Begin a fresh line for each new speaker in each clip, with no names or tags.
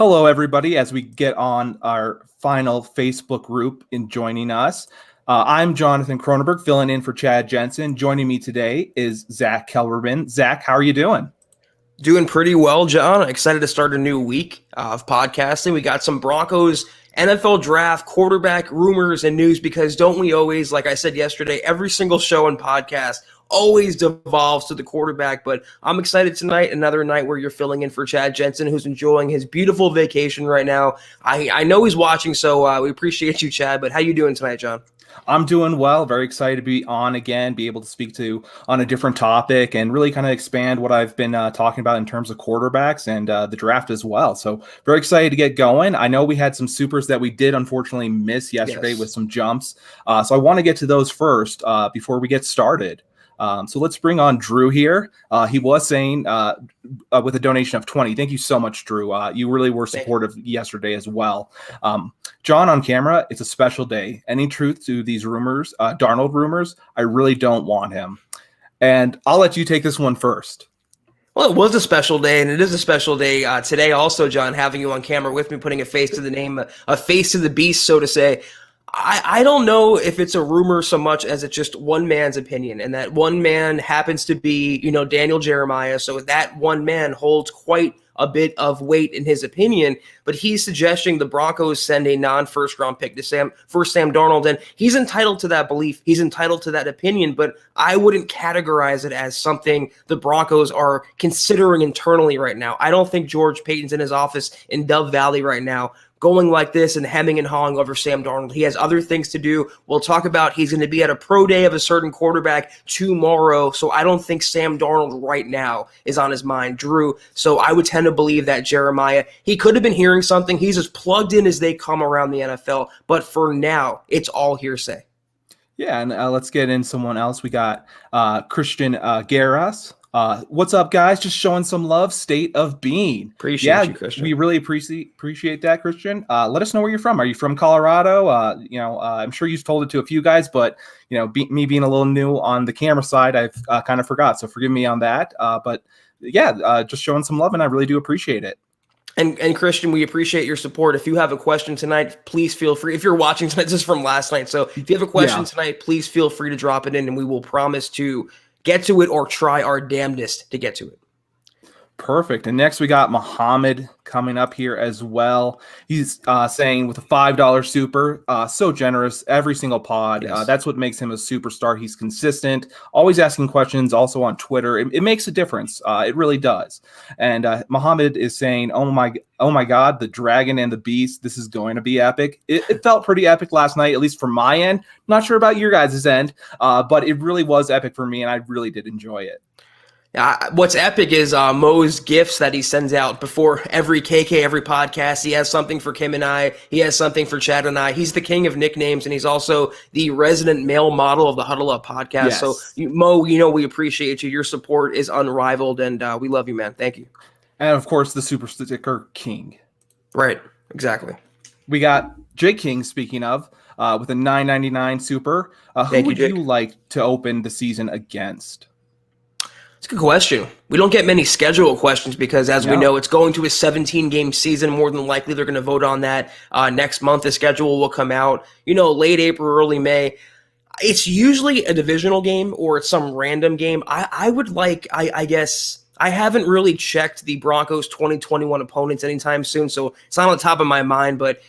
Hello, everybody, as we get on our final Facebook group in joining us. I'm Jonathan Kronenberg, filling in for Chad Jensen. Joining me today is Zack Kelberman. Zack, how are you doing?
Doing pretty well, John. Excited to start a new week of podcasting. We got some Broncos NFL draft, quarterback rumors and news because don't we always, like I said yesterday, every single show and podcast always devolves to the quarterback. But I'm excited tonight, another night where you're filling in for Chad Jensen, who's enjoying his beautiful vacation right now. I know he's watching, so we appreciate you, Chad. But how you doing tonight, John?
I'm doing well. Very excited to be on again, be able to speak to on a different topic and really kind of expand what I've been talking about in terms of quarterbacks and the draft as well. So very excited to get going. I know we had some supers that we did unfortunately miss yesterday with some jumps. So I want to get to those first before we get started. So let's bring on Drew here. He was saying with a donation of 20. Thank you so much, Drew. You really were supportive yesterday as well. John, on camera, it's a special day. Any truth to these rumors, Darnold rumors? I really don't want him. And I'll let you take this one first.
Well, it was a special day, and it is a special day today also, John, having you on camera with me, putting a face to the name, a face to the beast, so to say. I don't know if it's a rumor so much as it's just one man's opinion, and that one man happens to be, Daniel Jeremiah. So that one man holds quite a bit of weight in his opinion, but he's suggesting the Broncos send a non-first round pick to Sam Darnold, and he's entitled to that belief. He's entitled to that opinion, but I wouldn't categorize it as something the Broncos are considering internally right now. I don't think George Paton's in his office in Dove Valley right now going like this and hemming and hawing over Sam Darnold. He has other things to do. We'll talk about he's going to be at a pro day of a certain quarterback tomorrow, so I don't think Sam Darnold right now is on his mind, Drew. So I would tend to believe that Jeremiah, he could have been hearing something. He's as plugged in as they come around the NFL, but for now, it's all hearsay.
Yeah, and let's get in someone else. We got Christian Garras. What's up, guys? Just showing some love. State of being.
Appreciate you, Christian.
We really appreciate that, Christian. Let us know where you're from. Are you from Colorado? I'm sure you've told it to a few guys, but me being a little new on the camera side, I've kind of forgot. So forgive me on that. But just showing some love, and I really do appreciate it.
And Christian, we appreciate your support. If you have a question tonight, please feel free. If you're watching tonight, this is from last night. So if you have a question tonight, please feel free to drop it in, and we will promise to get to it or try our damnedest to get to it.
Perfect. And next we got Muhammad coming up here as well. He's saying with a $5 super, so generous every single pod.
Yes.
That's what makes him a superstar. He's consistent, always asking questions, also on Twitter. It makes a difference. It really does. And Muhammad is saying, oh my God, the dragon and the beast, this is going to be epic. It felt pretty epic last night, at least from my end. Not sure about your guys' end, but it really was epic for me, and I really did enjoy it.
What's epic is Mo's gifts that he sends out before every podcast. He has something for Kim and I. He has something for Chad and I. He's the king of nicknames, and he's also the resident male model of the Huddle Up podcast. Yes. So, Mo, we appreciate you. Your support is unrivaled, and we love you, man. Thank you.
And, of course, the Super Sticker King.
Right, exactly.
We got Jake King, speaking of, with a $9.99 super. Who would you like to open the season against?
It's a good question. We don't get many schedule questions because, as we know, it's going to a 17-game season. More than likely, they're going to vote on that next month. The schedule will come out, late April, early May. It's usually a divisional game or it's some random game. I would like, I guess, I haven't really checked the Broncos 2021 opponents anytime soon, so it's not on the top of my mind, but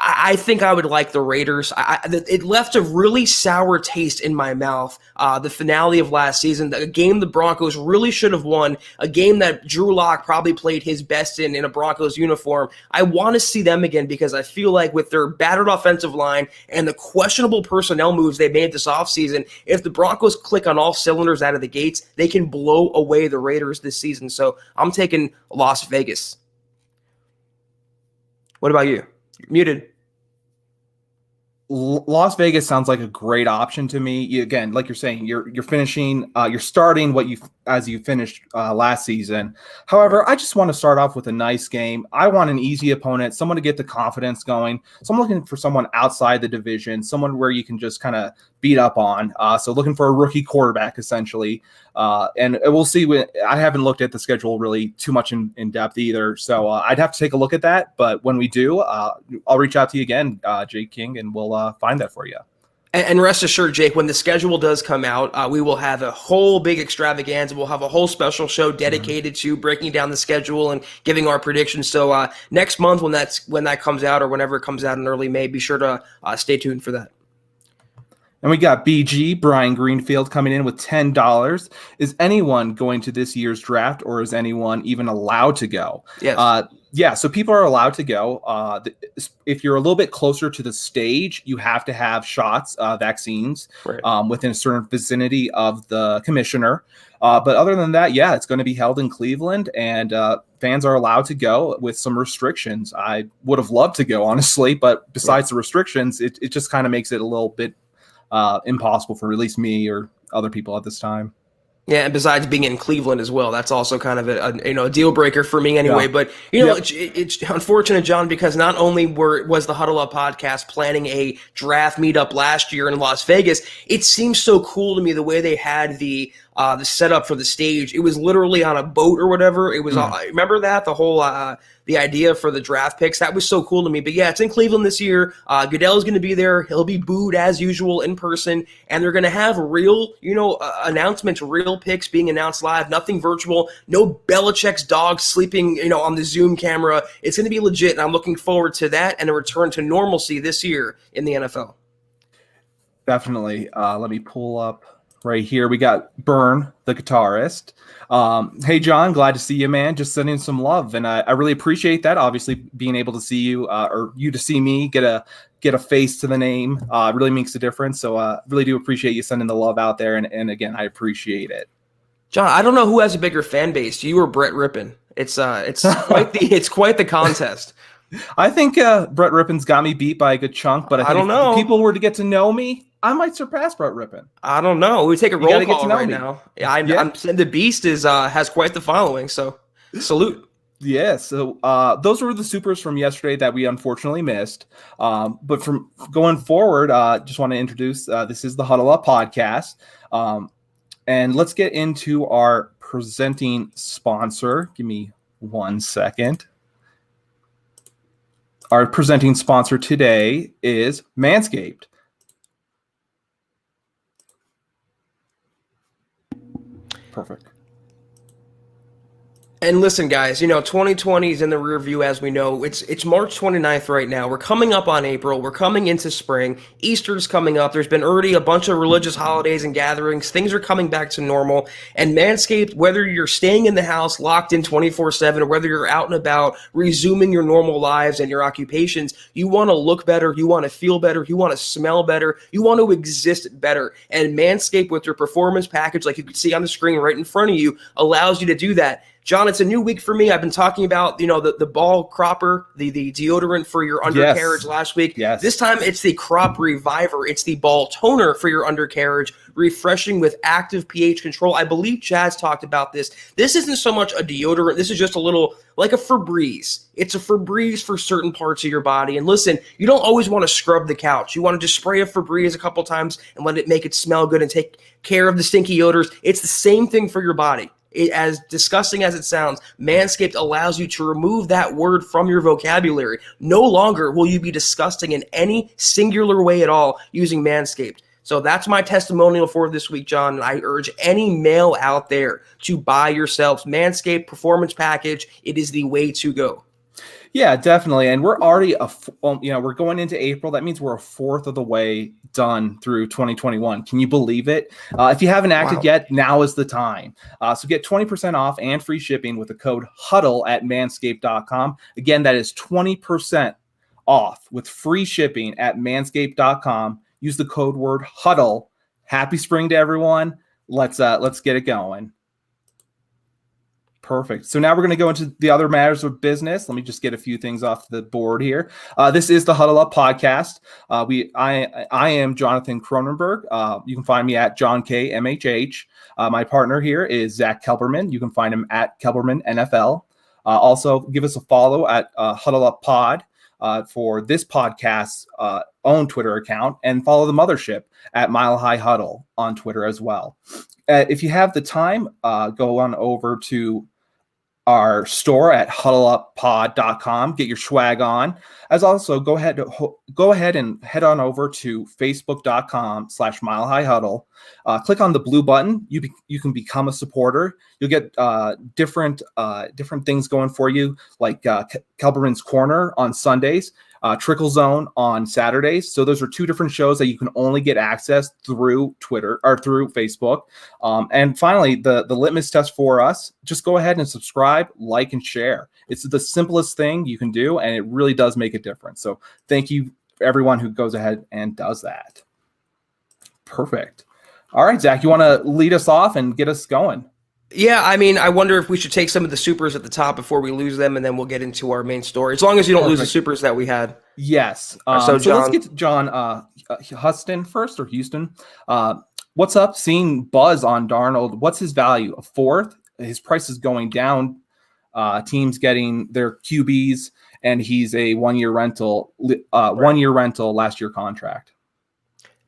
I think I would like the Raiders. It left a really sour taste in my mouth, the finale of last season, a game the Broncos really should have won, a game that Drew Lock probably played his best in a Broncos uniform. I want to see them again because I feel like with their battered offensive line and the questionable personnel moves they made this offseason, if the Broncos click on all cylinders out of the gates, they can blow away the Raiders this season. So I'm taking Las Vegas. What about you? You're muted.
Las Vegas sounds like a great option to me. Again, like you're saying, you're finishing, you're starting what you as you finished last season. However, I just want to start off with a nice game. I want an easy opponent, someone to get the confidence going. So I'm looking for someone outside the division, someone where you can just kind of beat up on. So looking for a rookie quarterback essentially. And we'll see. I haven't looked at the schedule really too much in depth either. So I'd have to take a look at that. But when we do, I'll reach out to you again, Jake King, and we'll find that for you.
And rest assured, Jake, when the schedule does come out, we will have a whole big extravaganza. We'll have a whole special show dedicated to breaking down the schedule and giving our predictions. So next month, when that comes out, or whenever it comes out in early May, be sure to stay tuned for that.
And we got BG, Brian Greenfield, coming in with $10. Is anyone going to this year's draft, or is anyone even allowed to go?
Yes.
Yeah, so people are allowed to go. If you're a little bit closer to the stage, you have to have shots, vaccines,
Right.
within a certain vicinity of the commissioner. But other than that, yeah, it's going to be held in Cleveland, and fans are allowed to go with some restrictions. I would have loved to go, honestly, but besides the restrictions, it just kind of makes it a little bit impossible for at least me or other people at this time.
Yeah, and besides being in Cleveland as well, that's also kind of a deal breaker for me anyway.
Yeah.
But it's unfortunate, John, because not only was the Huddle Up podcast planning a draft meetup last year in Las Vegas, it seems so cool to me the way they had the setup for the stage. It was literally on a boat or whatever. It was remember that the whole the idea for the draft picks, that was so cool to me. But yeah, it's in Cleveland this year. Goodell's going to be there. He'll be booed as usual in person, and they're going to have real, announcements, real picks being announced live. Nothing virtual. No Belichick's dog sleeping, on the Zoom camera. It's going to be legit, and I'm looking forward to that and a return to normalcy this year in the NFL.
Definitely. Let me pull up right here. We got Burn, the guitarist. Hey, John, glad to see you, man. Just sending some love. And I really appreciate that. Obviously, being able to see you or you to see me get a face to the name really makes a difference. So really do appreciate you sending the love out there. And again, I appreciate it.
John, I don't know who has a bigger fan base, you or Brett Rippon. It's quite the contest.
I think Brett Rippon's got me beat by a good chunk, but I think
don't know.
if people were to get to know me, I might surpass Brett Rippon.
I don't know. We take a roll call right
me.
now. I'm the Beast has quite the following, so salute.
Yeah, so those were the supers from yesterday that we unfortunately missed. But from going forward, just want to introduce this is the Huddle Up podcast. And let's get into our presenting sponsor. Give me 1 second. Our presenting sponsor today is Manscaped. Perfect.
And listen, guys, 2020 is in the rear view, as we know. It's March 29th right now. We're coming up on April. We're coming into spring. Easter's coming up. There's been already a bunch of religious holidays and gatherings. Things are coming back to normal. And Manscaped, whether you're staying in the house locked in 24/7 or whether you're out and about resuming your normal lives and your occupations, you want to look better. You want to feel better. You want to smell better. You want to exist better. And Manscaped, with their performance package, like you can see on the screen right in front of you, allows you to do that. John, it's a new week for me. I've been talking about, the ball cropper, the deodorant for your undercarriage last week.
Yes.
This time it's the crop reviver. It's the ball toner for your undercarriage, refreshing with active pH control. I believe Chad's talked about this. This isn't so much a deodorant. This is just a little like a Febreze. It's a Febreze for certain parts of your body. And listen, you don't always want to scrub the couch. You want to just spray a Febreze a couple times and let it make it smell good and take care of the stinky odors. It's the same thing for your body. As disgusting as it sounds, Manscaped allows you to remove that word from your vocabulary. No longer will you be disgusting in any singular way at all using Manscaped. So that's my testimonial for this week, John. And I urge any male out there to buy yourselves Manscaped Performance Package. It is the way to go.
Yeah, definitely. And we're already, we're going into April. That means we're a fourth of the way done through 2021. Can you believe it? If you haven't acted yet, now is the time. So get 20% off and free shipping with the code HUDDLE at manscaped.com. Again, that is 20% off with free shipping at manscaped.com. Use the code word HUDDLE. Happy spring to everyone. Let's get it going. Perfect. So now we're going to go into the other matters of business. Let me just get a few things off the board here. This is the Huddle Up podcast. I am Jonathan Kronenberg. You can find me at John K MHH. My partner here is Zack Kelberman. You can find him at Kelberman NFL. Also, give us a follow at Huddle Up Pod for this podcast's own Twitter account, and follow the mothership at Mile High Huddle on Twitter as well. If you have the time, go on over to our store at huddleuppod.com. Get your swag on. As also, go ahead and head on over to facebook.com/Mile High Huddle. Click on the blue button. You can become a supporter. You'll get different things going for you, like Kelberman's Corner on Sundays, Trickle Zone on Saturdays. So those are two different shows that you can only get access through Twitter or through Facebook. And finally, the litmus test for us, just go ahead and subscribe, like, and share. It's the simplest thing you can do, and it really does make a difference. So thank you everyone who goes ahead and does that. Perfect. All right, Zack, you want to lead us off and get us going?
Yeah, I mean, I wonder if we should take some of the supers at the top before we lose them, and then we'll get into our main story. As long as you don't lose the supers that we had.
Yes.
So
let's get to John Huston first, or Houston. What's up? Seeing buzz on Darnold. What's his value? A fourth? His price is going down. Teams getting their QBs, and he's a one-year rental. One-year rental, last year contract.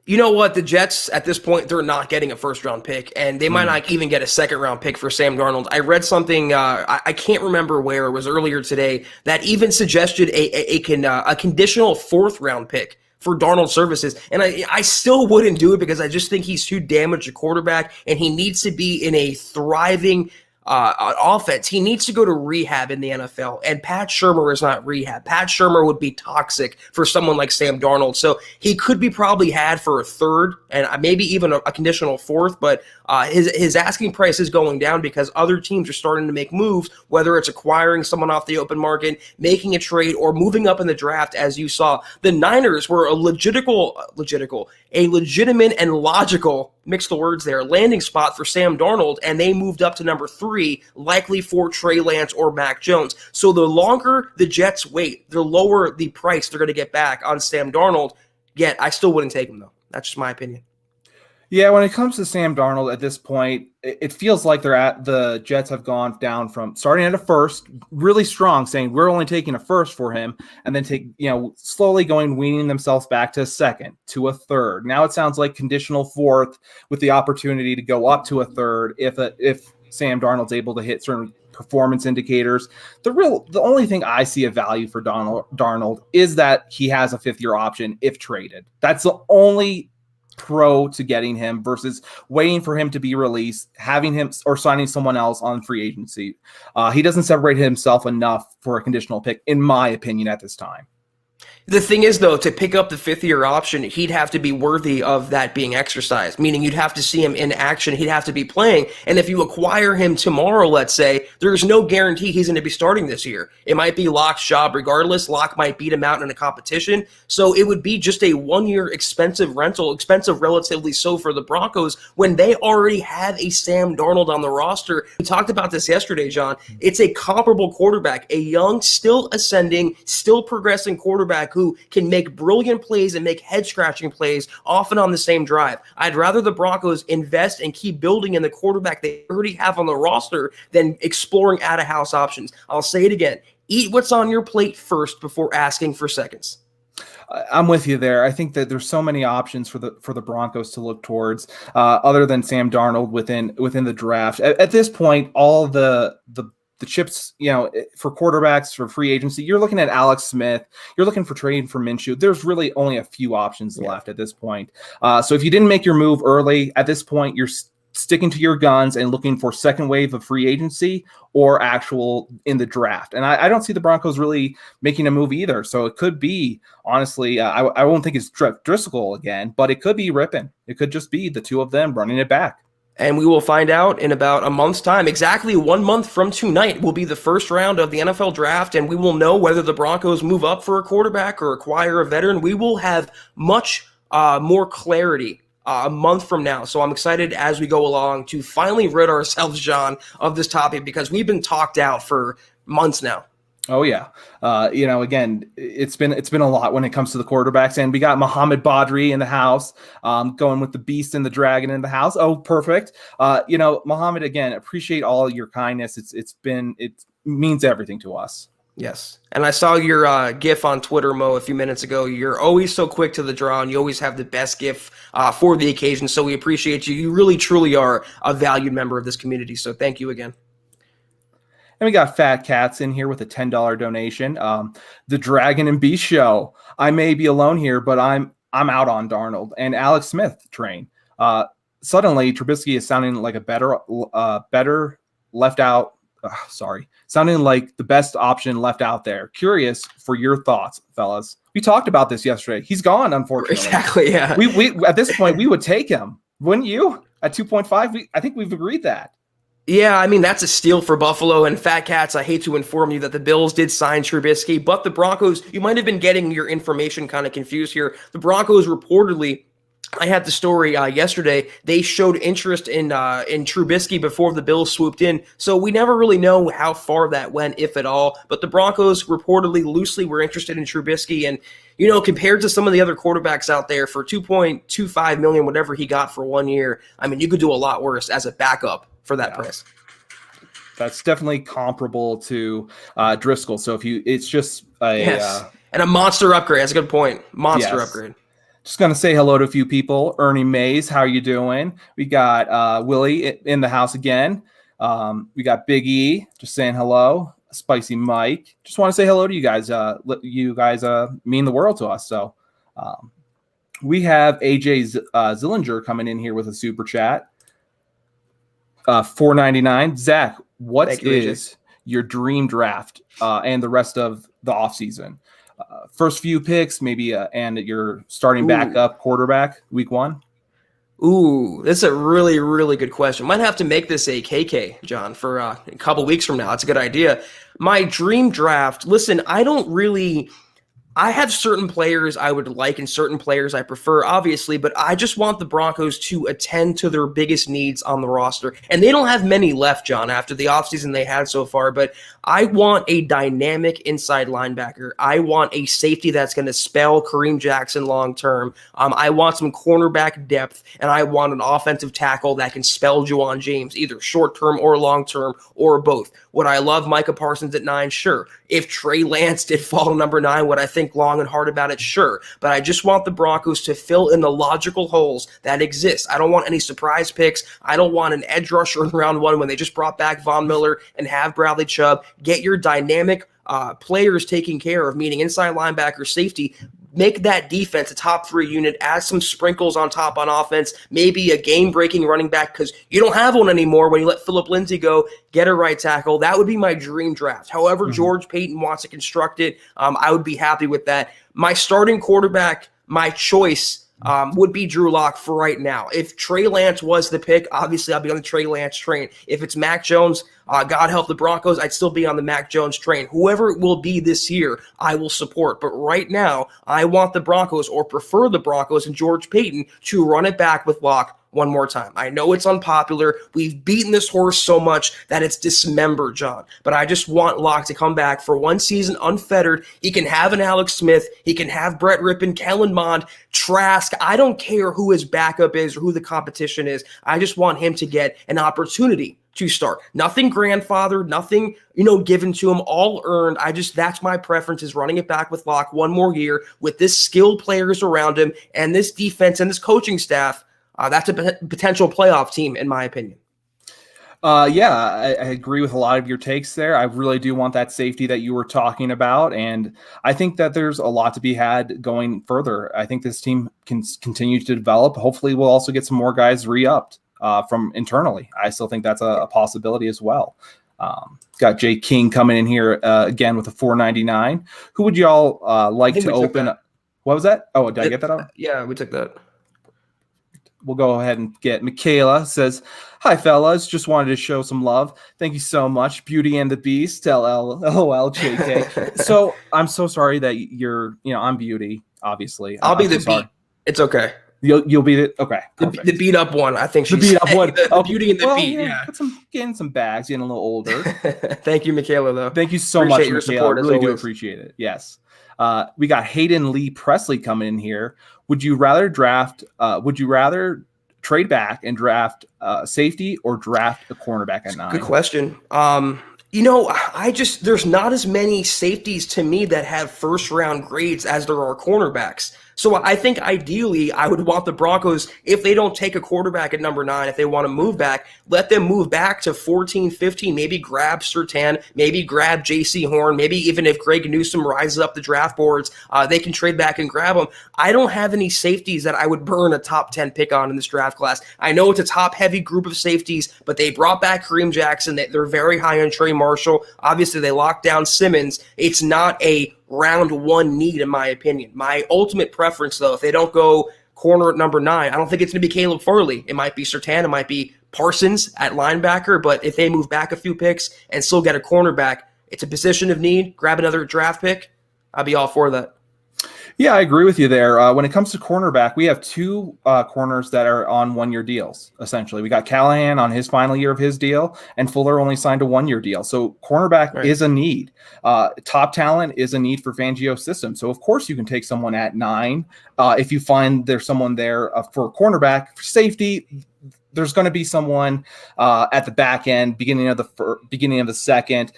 You know what? The Jets, at this point, they're not getting a first-round pick, and they might not even get a second-round pick for Sam Darnold. I read something, I can't remember where, it was earlier today, that even suggested a conditional fourth-round pick for Darnold services. And I still wouldn't do it because I just think he's too damaged a quarterback, and he needs to be in a thriving offense. He needs to go to rehab in the NFL, and Pat Shurmur is not rehab. Pat Shurmur would be toxic for someone like Sam Darnold. So he could be probably had for a third and maybe even a conditional fourth, but his asking price is going down because other teams are starting to make moves, whether it's acquiring someone off the open market, making a trade, or moving up in the draft. As you saw, the Niners were a legitimate and logical, mix the words there, landing spot for Sam Darnold, and they moved up to number 3, likely for Trey Lance or Mac Jones. So the longer the Jets wait, the lower the price they're going to get back on Sam Darnold. Yet I still wouldn't take him, though. That's just my opinion.
Yeah, when it comes to Sam Darnold at this point, it feels like the Jets have gone down from starting at a first, really strong, saying we're only taking a first for him, and then slowly weaning themselves back to a second, to a third. Now it sounds like conditional fourth with the opportunity to go up to a third if Sam Darnold's able to hit certain performance indicators. The only thing I see of value for Darnold is that he has a fifth-year option if traded. That's the only pro to getting him versus waiting for him to be released, having him or signing someone else on free agency. He doesn't separate himself enough for a conditional pick, in my opinion, at this time.
The thing is, though, to pick up the fifth-year option, he'd have to be worthy of that being exercised, meaning you'd have to see him in action. He'd have to be playing. And if you acquire him tomorrow, let's say, there's no guarantee he's going to be starting this year. It might be Locke's job regardless. Locke might beat him out in a competition. So it would be just a one-year expensive rental, expensive relatively so for the Broncos, when they already have a Sam Darnold on the roster. We talked about this yesterday, John. It's a comparable quarterback, a young, still ascending, still progressing quarterback who can make brilliant plays and make head-scratching plays often on the same drive. I'd rather the Broncos invest and keep building in the quarterback they already have on the roster than exploring out-of-house options. I'll say it again. Eat what's on your plate first before asking for seconds.
I'm with you there. I think that there's so many options for the Broncos to look towards, other than Sam Darnold within the draft. At this point, all the chips, for quarterbacks, for free agency, you're looking at Alex Smith, you're looking for trading for Minshew. There's really only a few options left at this point. So if you didn't make your move early, at this point, you're sticking to your guns and looking for second wave of free agency or actual in the draft. And I don't see the Broncos really making a move either. So it could be, honestly, I won't think it's Driscoll again, but it could be Rippon. It could just be the two of them running it back.
And we will find out in about a month's time. Exactly 1 month from tonight will be the first round of the NFL draft, and we will know whether the Broncos move up for a quarterback or acquire a veteran. We will have much more clarity a month from now. So I'm excited as we go along to finally rid ourselves, John, of this topic because we've been talked out for months now.
Oh yeah, again, it's been a lot when it comes to the quarterbacks, and we got Muhammad Badri in the house, going with the Beast and the Dragon in the house. Oh, perfect. Muhammad, again, appreciate all your kindness. It means everything to us.
Yes, and I saw your GIF on Twitter, Mo, a few minutes ago. You're always so quick to the draw, and you always have the best GIF for the occasion. So we appreciate you. You really, truly are a valued member of this community. So thank you again.
And we got Fat Cats in here with a $10 donation. The Dragon and Beast Show. I may be alone here, but I'm out on Darnold and Alex Smith train. Suddenly, Trubisky is sounding like a better left out. Sounding like the best option left out there. Curious for your thoughts, fellas. We talked about this yesterday. He's gone, unfortunately.
Exactly. Yeah.
We at this point we would take him, wouldn't you? At 2.5, I think we've agreed that.
Yeah, I mean, that's a steal for Buffalo. And Fat Cats, I hate to inform you that the Bills did sign Trubisky, but the Broncos, you might have been getting your information kind of confused here. The Broncos reportedly, I had the story yesterday, they showed interest in Trubisky before the Bills swooped in. So we never really know how far that went, if at all. But the Broncos reportedly loosely were interested in Trubisky. And, compared to some of the other quarterbacks out there for $2.25 million, whatever he got for 1 year, I mean, you could do a lot worse as a backup for that price.
That's definitely comparable to Driscoll. So it's just
and a monster upgrade. That's a good point. Monster upgrade.
Just going to say hello to a few people. Ernie Mays, how are you doing? We got Willie in the house again. We got Big E, just saying hello. Spicy Mike. Just want to say hello to you guys. You guys mean the world to us. So we have AJ Zillinger coming in here with a super chat. $4.99. Zack, what is your dream draft and the rest of the offseason? First few picks, maybe, and your starting backup quarterback week 1?
Ooh, that's a really, really good question. Might have to make this a KK, John, for a couple weeks from now. That's a good idea. My dream draft, listen, I have certain players I would like and certain players I prefer, obviously, but I just want the Broncos to attend to their biggest needs on the roster. And they don't have many left, John, after the offseason they had so far, but I want a dynamic inside linebacker. I want a safety that's going to spell Kareem Jackson long-term. I want some cornerback depth, and I want an offensive tackle that can spell Juwan James, either short-term or long-term or both. Would I love Micah Parsons at 9? Sure. If Trey Lance did fall to number 9, would I think long and hard about it? Sure. But I just want the Broncos to fill in the logical holes that exist. I don't want any surprise picks. I don't want an edge rusher in round 1 when they just brought back Von Miller and have Bradley Chubb. Get your dynamic players taken care of, meaning inside linebacker, safety. Make that defense a top 3 unit, add some sprinkles on top on offense, maybe a game-breaking running back because you don't have one anymore when you let Phillip Lindsay go, get a right tackle. That would be my dream draft. However George Payton wants to construct it, I would be happy with that. My starting quarterback, my choice would be Drew Lock for right now. If Trey Lance was the pick, obviously I'll be on the Trey Lance train. If it's Mac Jones, God help the Broncos, I'd still be on the Mac Jones train. Whoever it will be this year, I will support. But right now, I want the Broncos, or prefer the Broncos and George Payton, to run it back with Lock one more time. I know it's unpopular. We've beaten this horse so much that it's dismembered, John. But I just want Locke to come back for one season unfettered. He can have an Alex Smith. He can have Brett Rippon, Kellen Mond, Trask. I don't care who his backup is or who the competition is. I just want him to get an opportunity to start. Nothing grandfathered, nothing, given to him, all earned. That's my preference, is running it back with Locke one more year with this skilled players around him and this defense and this coaching staff. That's a potential playoff team, in my opinion.
I agree with a lot of your takes there. I really do want that safety that you were talking about, and I think that there's a lot to be had going further. I think this team can continue to develop. Hopefully, we'll also get some more guys re-upped from internally. I still think that's a possibility as well. Got Jay King coming in here again with a $4.99. Who would y'all like to open? What was that? Oh, did I get that out?
Yeah, we took that.
We'll go ahead and get Michaela. Says, hi, fellas. Just wanted to show some love. Thank you so much. Beauty and the Beast. LOL, JK. So I'm so sorry that I'm Beauty, obviously.
I'll be the Beast. It's okay.
You'll beat it. Okay,
the beat up one. I think
the
she's
beat up one.
the Beauty and the Beat.
Yeah, getting some bags, getting a little older.
Thank you, Michaela. Though.
Thank you so
Appreciate
much,
your
Michaela.
support.
I really
as
do
always.
appreciate it. Yes. We got Hayden Lee Presley coming in here. Would you rather trade back and draft safety or draft a cornerback at 9?
Good question. There's not as many safeties to me that have first round grades as there are cornerbacks. So I think ideally I would want the Broncos, if they don't take a quarterback at number 9, if they want to move back, let them move back to 14, 15, maybe grab Surtain, maybe grab J.C. Horn, maybe even if Greg Newsome rises up the draft boards, they can trade back and grab them. I don't have any safeties that I would burn a top 10 pick on in this draft class. I know it's a top-heavy group of safeties, but they brought back Kareem Jackson. They're very high on Trey Marshall. Obviously, they locked down Simmons. It's not a round 1 need, in my opinion. My ultimate preference, though, if they don't go corner at number 9, I don't think it's going to be Caleb Farley. It might be Surtain. It might be Parsons at linebacker. But if they move back a few picks and still get a cornerback, it's a position of need. Grab another draft pick. I'd be all for that.
Yeah, I agree with you there. When it comes to cornerback, we have 2 corners that are on 1-year deals, essentially. We got Callahan on his final year of his deal, and Fuller only signed a 1-year deal. So cornerback is a need. Top talent is a need for Fangio's system. So, of course, you can take someone at 9. If you find there's someone there for cornerback. For safety, there's going to be someone at the back end, beginning of the second.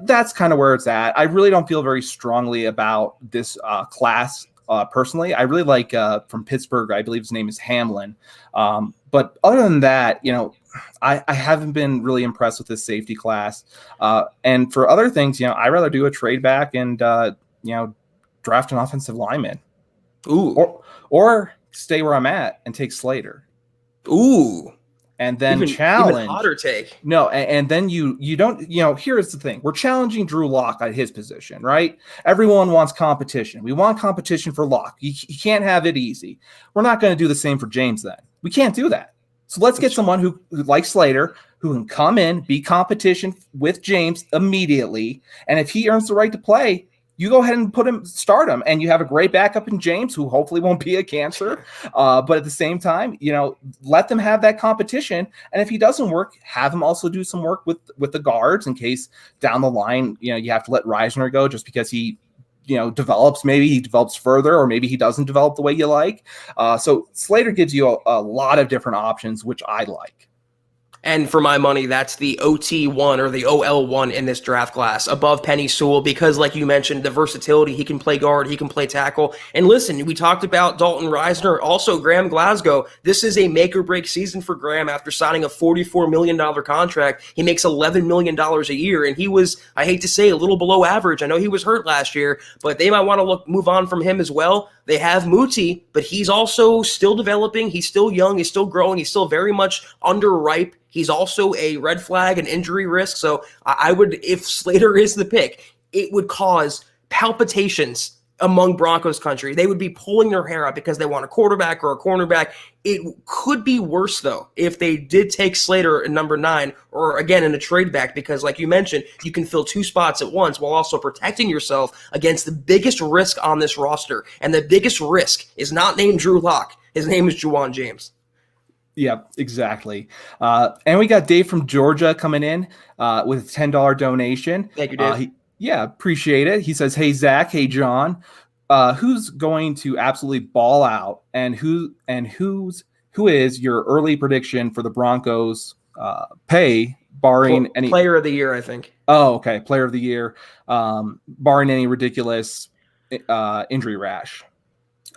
That's kind of where it's at. I really don't feel very strongly about this class personally. I really like from Pittsburgh, I believe his name is Hamlin. But other than that, I haven't been really impressed with this safety class. And for other things, I'd rather do a trade back and draft an offensive lineman.
Ooh.
Or stay where I'm at and take Slater.
Ooh.
And then
even hotter take.
No, and then you don't, here's the thing. We're challenging Drew Lock at his position, right? Everyone wants competition. We want competition for Lock. You can't have it easy. We're not going to do the same for James then. We can't do that. So let's get someone who like Slater, who can come in, be competition with James immediately. And if he earns the right to play, you go ahead and start him, and you have a great backup in James, who hopefully won't be a cancer. But at the same time, let them have that competition. And if he doesn't work, have him also do some work with the guards in case down the line, you have to let Reisner go just because he, develops. Maybe he develops further, or maybe he doesn't develop the way you like. So Slater gives you a lot of different options, which I like.
And for my money, that's the OT1 or the OL1 in this draft class, above Penny Sewell, because like you mentioned, the versatility, he can play guard, he can play tackle. And listen, we talked about Dalton Reisner, also Graham Glasgow. This is a make or break season for Graham after signing a $44 million contract. He makes $11 million a year, and he was, I hate to say, a little below average. I know he was hurt last year, but they might want to move on from him as well. They have Muti, but he's also still developing. He's still young. He's still growing. He's still very much underripe. He's also a red flag and injury risk. So I would, if Slater is the pick, it would cause palpitations among Broncos country. They would be pulling their hair out because they want a quarterback or a cornerback. It could be worse, though, if they did take Slater at number 9 or, again, in a trade back because, like you mentioned, you can fill 2 spots at once while also protecting yourself against the biggest risk on this roster. And the biggest risk is not named Drew Lock. His name is Juwan James.
Yeah, exactly. And we got Dave from Georgia coming in with a $10 donation.
Thank you, Dave.
Appreciate it. He says, "Hey, Zach. Hey, John. Who's going to absolutely ball out, and who is your early prediction for the Broncos pay, barring any
player of the year? I think.
Oh, okay, player of the year, barring any ridiculous injury rash.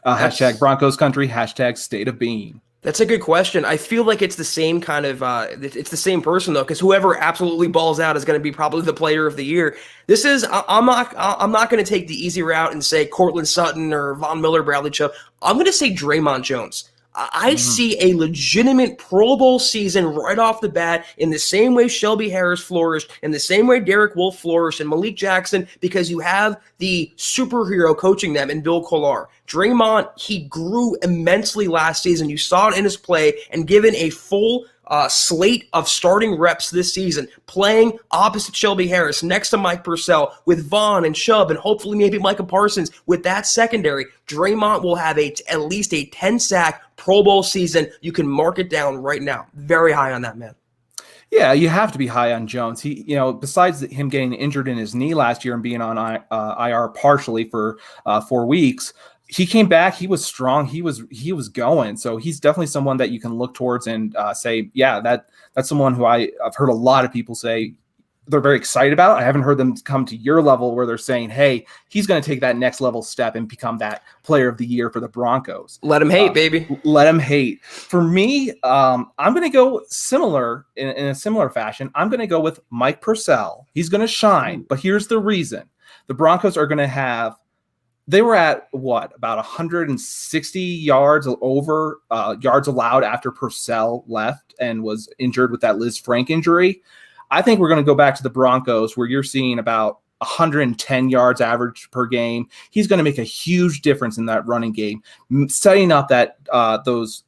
Hashtag Broncos country. Hashtag state of being."
That's a good question. I feel like it's the same kind of it's the same person though, because whoever absolutely balls out is going to be probably the player of the year. This is I'm not going to take the easy route and say Cortland Sutton or Von Miller, Bradley Chubb. I'm going to say Draymond Jones. I see a legitimate Pro Bowl season right off the bat in the same way Shelby Harris flourished, in the same way Derek Wolfe flourished, and Malik Jackson, because you have the superhero coaching them in Bill Kollar. Draymond, he grew immensely last season. You saw it in his play, and given a full slate of starting reps this season, playing opposite Shelby Harris, next to Mike Purcell, with Vaughn and Chubb, and hopefully maybe Micah Parsons. With that secondary, Draymond will have at least a 10-sack Pro Bowl season. You can mark it down right now. Very high on that man.
Yeah, you have to be high on Jones. He, besides him getting injured in his knee last year and being on IR partially for 4 weeks, he came back. He was strong. He was going. So he's definitely someone that you can look towards and say, yeah, that's someone who I've heard a lot of people say they're very excited about. I haven't heard them come to your level where they're saying, hey, he's going to take that next level step and become that player of the year for the Broncos.
Let him hate, baby.
Let him hate. For me, I'm going to go similar in a similar fashion. I'm going to go with Mike Purcell. He's going to shine, but here's the reason. The Broncos are going to have, they were at about 160 yards over yards allowed after Purcell left and was injured with that Liz Frank injury. I think we're going to go back to the Broncos where you're seeing about 110 yards average per game. He's going to make a huge difference in that running game, setting up that those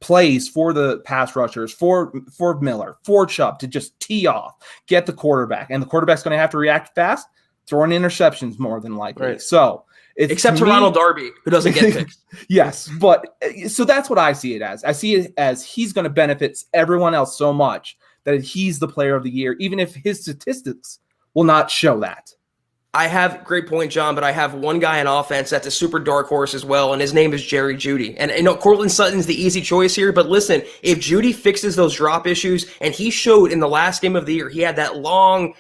plays for the pass rushers, for Miller, for Chubb to just tee off, get the quarterback. And the quarterback's going to have to react fast, throwing interceptions more than likely.
Right.
So
except to Ronald Darby, who doesn't get picked.
Yes, but so that's what I see it as. I see it as he's going to benefit everyone else so much that he's the player of the year, even if his statistics will not show that.
I have great point, John, but I have one guy in offense that's a super dark horse as well, and his name is Jerry Judy. And Cortland Sutton's the easy choice here, but listen, if Judy fixes those drop issues, and he showed in the last game of the year, he had that long,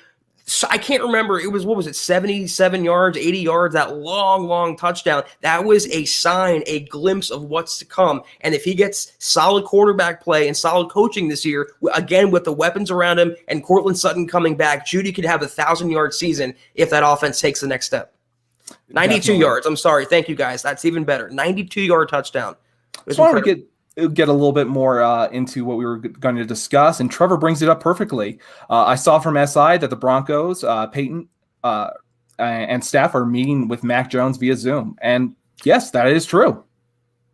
I can't remember, it was, 77 yards, 80 yards, that long touchdown. That was a sign, a glimpse of what's to come. And if he gets solid quarterback play and solid coaching this year, again, with the weapons around him and Cortland Sutton coming back, Judy could have a 1,000-yard season if that offense takes the next step. 92
Definitely.
Yards. I'm sorry. Thank you, guys. That's even better. 92-yard touchdown.
Just wanted to get a little bit more into what we were going to discuss, and Trevor brings it up perfectly. I saw from SI that the Broncos, Peyton and staff are meeting with Mac Jones via Zoom, and yes, that is true.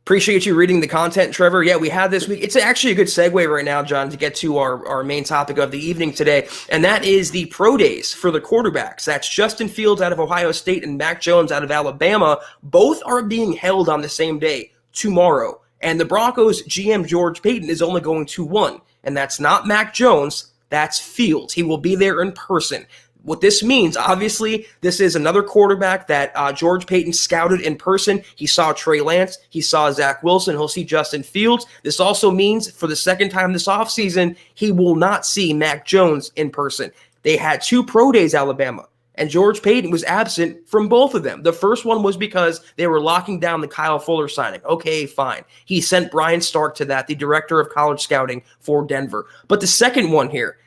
Appreciate you reading the content, Trevor. Yeah, we had this week. It's actually a good segue right now, John, to get to our main topic of the evening today, and that is the pro days for the quarterbacks. That's Justin Fields out of Ohio State and Mac Jones out of Alabama. Both are being held on the same day, tomorrow. And the Broncos GM George Paton is only going to one, and that's not Mac Jones, that's Fields. He will be there in person. What this means, obviously, this is another quarterback that George Paton scouted in person. He saw Trey Lance. He saw Zach Wilson. He'll see Justin Fields. This also means for the second time this offseason, he will not see Mac Jones in person. They had 2 pro days, Alabama, and George Paton was absent from both of them. The first one was because they were locking down the Kyle Fuller signing. Okay, fine. He sent Brian Stark to that, the director of college scouting for Denver. But the second one here,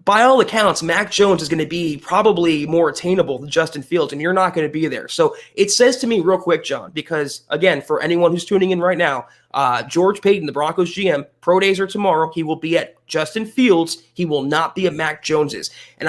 by all accounts, Mac Jones is going to be probably more attainable than Justin Fields, and you're not going to be there. So it says to me real quick, John, because, again, for anyone who's tuning in right now, George Paton, the Broncos GM, pro days are tomorrow. He will be at Justin Fields. He will not be at Mac Jones's. And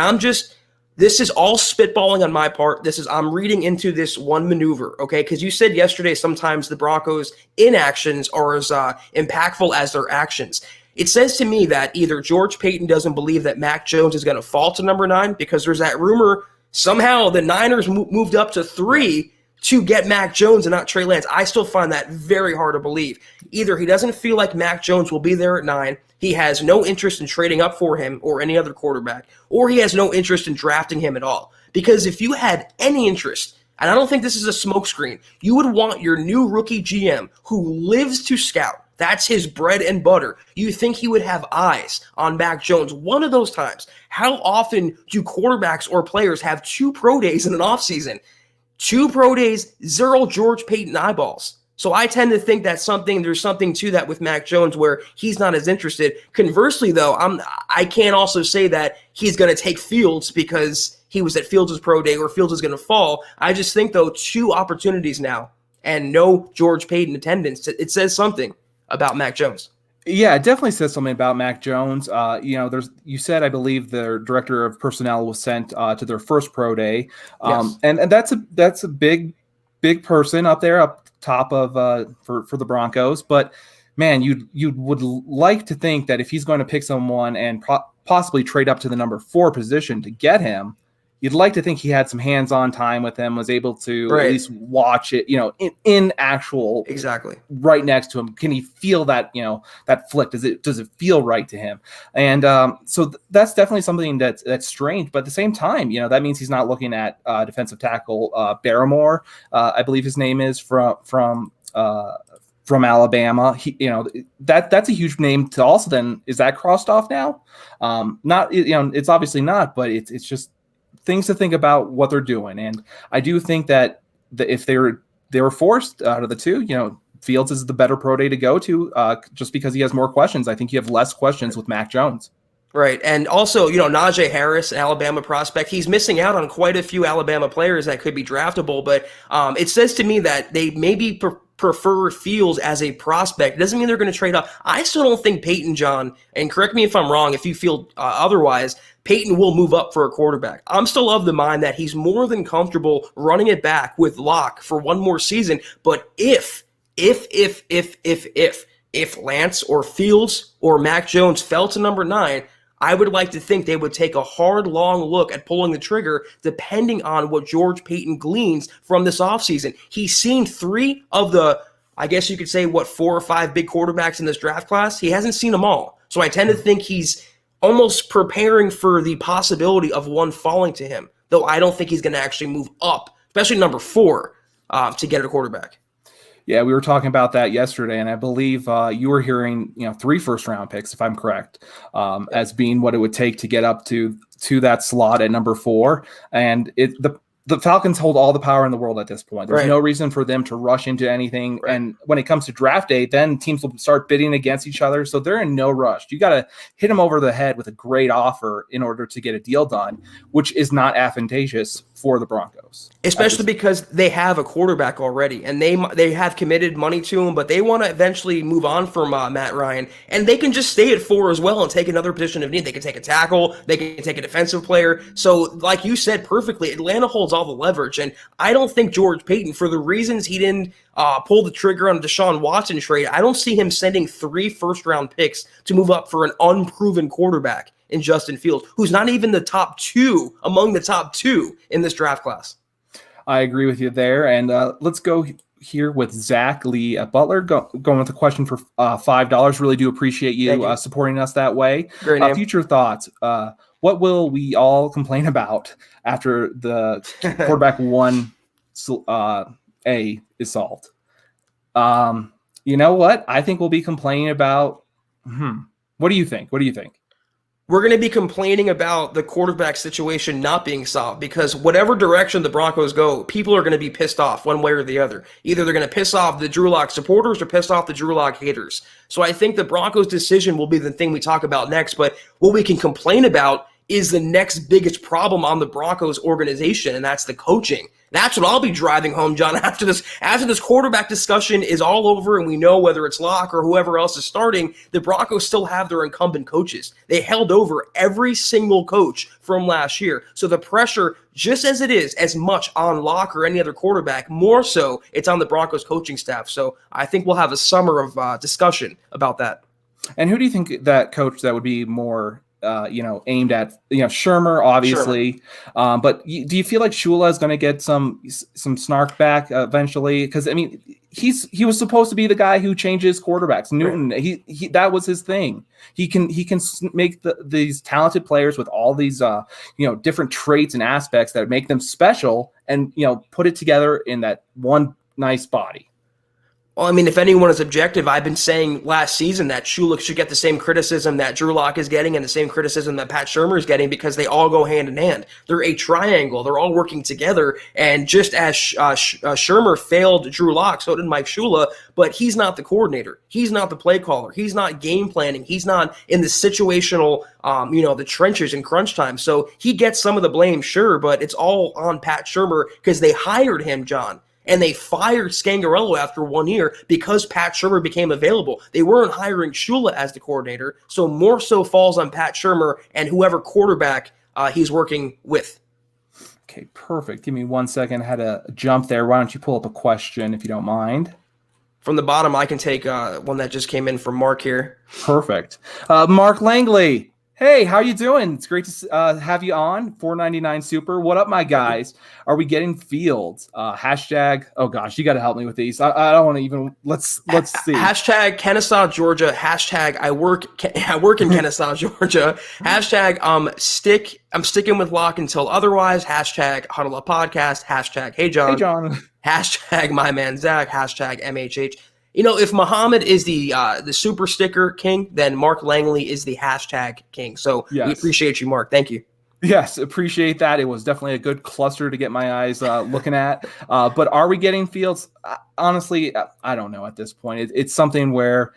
this is all spitballing on my part. I'm reading into this one maneuver, okay? Because you said yesterday sometimes the Broncos' inactions are as impactful as their actions. It says to me that either George Paton doesn't believe that Mac Jones is going to fall to number 9 because there's that rumor somehow the Niners moved up to 3 to get Mac Jones and not Trey Lance. I still find that very hard to believe. Either he doesn't feel like Mac Jones will be there at 9, he has no interest in trading up for him or any other quarterback, or he has no interest in drafting him at all. Because if you had any interest, and I don't think this is a smokescreen, you would want your new rookie GM who lives to scout. That's his bread and butter. You think he would have eyes on Mac Jones one of those times. How often do quarterbacks or players have 2 pro days in an offseason? 2 pro days, 0 George Paton eyeballs. So I tend to think that there's something to that with Mac Jones where he's not as interested. Conversely, though, I can't also say that he's going to take Fields because he was at Fields' pro day or Fields is going to fall. I just think, though, 2 opportunities now and no George Paton attendance. It says something about Mac Jones.
Yeah, it definitely says something about Mac Jones. You said, I believe, their director of personnel was sent to their first pro day,
Yes.
and that's a big person up there, up top of for the Broncos. But man, you would like to think that if he's going to pick someone and possibly trade up to the number 4 position to get him, you'd like to think he had some hands-on time with him, was able to at least watch it, in actual right next to him. Can he feel that, that flick? Does it feel right to him? And so that's definitely something that's strange. But at the same time, that means he's not looking at defensive tackle Barrymore, I believe his name is, from Alabama. That's a huge name to also then. Is that crossed off now? Not, it's obviously not, but it's just things to think about what they're doing. And I do think that if they were forced out of the two, Fields is the better pro day to go to, just because he has more questions. I think you have less questions with Mac Jones.
Right. And also, Najee Harris, an Alabama prospect, he's missing out on quite a few Alabama players that could be draftable. But it says to me that they maybe prefer Fields as a prospect. It doesn't mean they're going to trade up. I still don't think Peyton, John, and correct me if I'm wrong, if you feel otherwise, Peyton will move up for a quarterback. I'm still of the mind that he's more than comfortable running it back with Locke for one more season. But if Lance or Fields or Mac Jones fell to number 9, I would like to think they would take a hard, long look at pulling the trigger, depending on what George Payton gleans from this offseason. He's seen 3 of the, I guess you could say, 4 or 5 big quarterbacks in this draft class. He hasn't seen them all. So I tend to think he's almost preparing for the possibility of one falling to him, though I don't think he's going to actually move up, especially number 4, to get a quarterback.
Yeah, we were talking about that yesterday, and I believe you were hearing 3 first-round picks, if I'm correct, as being what it would take to get up to that slot at number 4. And the Falcons hold all the power in the world at this point. There's no reason for them to rush into anything. Right. And when it comes to draft day, then teams will start bidding against each other. So they're in no rush. You got to hit them over the head with a great offer in order to get a deal done, which is not advantageous for the Broncos.
Especially because they have a quarterback already, and they have committed money to him, but they want to eventually move on from Matt Ryan, and they can just stay at 4 as well and take another position of need. They can take a tackle, they can take a defensive player. So like you said perfectly, Atlanta holds all the leverage, and I don't think George Payton, for the reasons he didn't pull the trigger on Deshaun Watson trade, I don't see him sending 3 first-round picks to move up for an unproven quarterback in Justin Fields, who's not even among the top two in this draft class.
I agree with you there. And let's go here with Zack Lee Butler, going with a question for $5. Really do appreciate you supporting us that way.
Great name.
Future thoughts. What will we all complain about after the quarterback 1 A is solved? You know what? I think we'll be complaining about. What do you think?
We're going to be complaining about the quarterback situation not being solved, because whatever direction the Broncos go, people are going to be pissed off one way or the other. Either they're going to piss off the Drew Lock supporters or piss off the Drew Lock haters. So I think the Broncos decision will be the thing we talk about next, but what we can complain about is the next biggest problem on the Broncos organization, and that's the coaching. That's what I'll be driving home, John, after this quarterback discussion is all over and we know whether it's Locke or whoever else is starting, the Broncos still have their incumbent coaches. They held over every single coach from last year. So the pressure, just as it is as much on Locke or any other quarterback, more so it's on the Broncos coaching staff. So I think we'll have a summer of discussion about that.
And who do you think that coach that would be more aimed at, Shermer, obviously. Sure. But do you feel like Shula is going to get some snark back eventually? Because, I mean, he was supposed to be the guy who changes quarterbacks. Newton, he that was his thing. He can make these talented players with all these, different traits and aspects that make them special and, put it together in that one nice body.
Well, I mean, if anyone is objective, I've been saying last season that Shula should get the same criticism that Drew Lock is getting and the same criticism that Pat Shurmur is getting, because they all go hand in hand. They're a triangle. They're all working together. And just as Shurmur failed Drew Lock, so did Mike Shula, but he's not the coordinator. He's not the play caller. He's not game planning. He's not in the situational, the trenches in crunch time. So he gets some of the blame, sure, but it's all on Pat Shurmur because they hired him, John. And they fired Scangarello after 1 year because Pat Shurmur became available. They weren't hiring Shula as the coordinator, so more so falls on Pat Shurmur and whoever quarterback he's working with.
Okay, perfect. Give me 1 second. I had a jump there. Why don't you pull up a question if you don't mind?
from the bottom, I can take one that just came in from Mark here.
Perfect. Mark Langley. Hey, how you doing? It's great to have you on. $4.99 super. What up, my guys? Are we getting Fields? Hashtag. Oh gosh, you got to help me with these. I don't want to even. Let's see.
Hashtag Kennesaw, Georgia. Hashtag I work in Kennesaw, Georgia. Hashtag I'm sticking with Lock until otherwise. Hashtag Huddle Up Podcast. Hashtag Hey John.
Hey John.
Hashtag My Man Zack. Hashtag MHH. You know, if Muhammad is the super sticker king, then Mark Langley is the hashtag king. So
yes.
We appreciate you, Mark. Thank you.
Yes, appreciate that. It was definitely a good cluster to get my eyes looking at. But are we getting Fields? Honestly, I don't know at this point. It's something where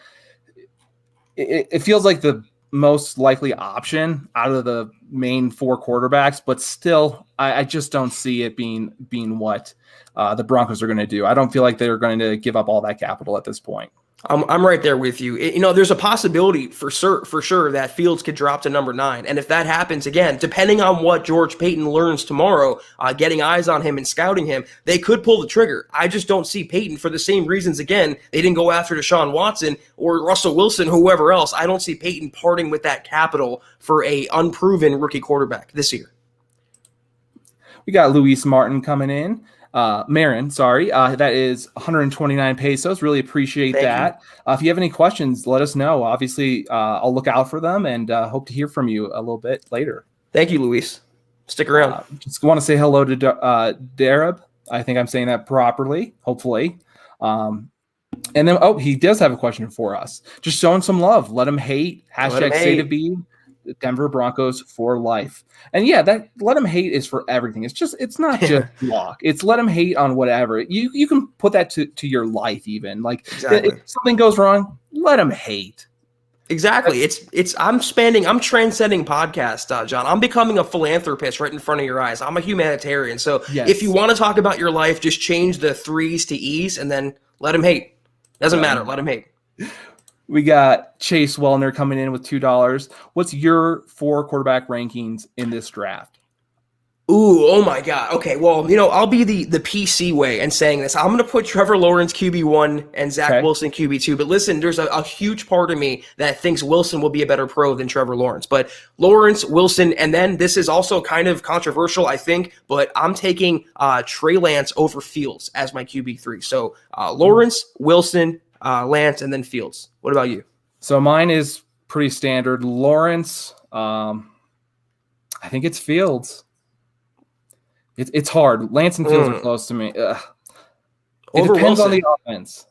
it feels like the most likely option out of the main 4 quarterbacks, but still, I just don't see it being what the Broncos are going to do. I don't feel like they're going to give up all that capital at this point.
I'm right there with you. You know, there's a possibility for sure that Fields could drop to number 9. And if that happens, again, depending on what George Payton learns tomorrow, getting eyes on him and scouting him, they could pull the trigger. I just don't see Payton for the same reasons. Again, they didn't go after Deshaun Watson or Russell Wilson, whoever else. I don't see Payton parting with that capital for a unproven rookie quarterback this year.
We got Luis Martin coming in. Marin, sorry. That is 129 pesos. Really appreciate that. If you have any questions, let us know. Obviously, I'll look out for them and hope to hear from you a little bit later.
Thank you, Luis. Stick around.
Just want to say hello to Darab. I think I'm saying that properly, hopefully. And then, he does have a question for us. Just showing some love. Let him hate. Hashtag State of Being. Denver Broncos for life. And yeah, that let him hate is for everything. It's not just Lock. It's let him hate on whatever. You can put that to your life even. Like
exactly.
If something goes wrong, let him hate.
Exactly. I'm transcending podcast, John. I'm becoming a philanthropist right in front of your eyes. I'm a humanitarian. So
yes.
If you want to talk about your life, just change the 3s to E's and then let him hate. Doesn't matter. Let him hate.
We got Chase Wellner coming in with $2. What's your 4 quarterback rankings in this draft?
Ooh, oh my God. Okay, well, I'll be the PC way and saying this. I'm going to put Trevor Lawrence QB1 and Zach Wilson QB2. But listen, there's a huge part of me that thinks Wilson will be a better pro than Trevor Lawrence. But Lawrence, Wilson, and then this is also kind of controversial, I think, but I'm taking Trey Lance over Fields as my QB3. So Lawrence, Wilson, Lance, and then Fields. What about you?
So mine is pretty standard. Lawrence, I think it's Fields. It's hard. Lance and Fields are close to me. It depends on the offense.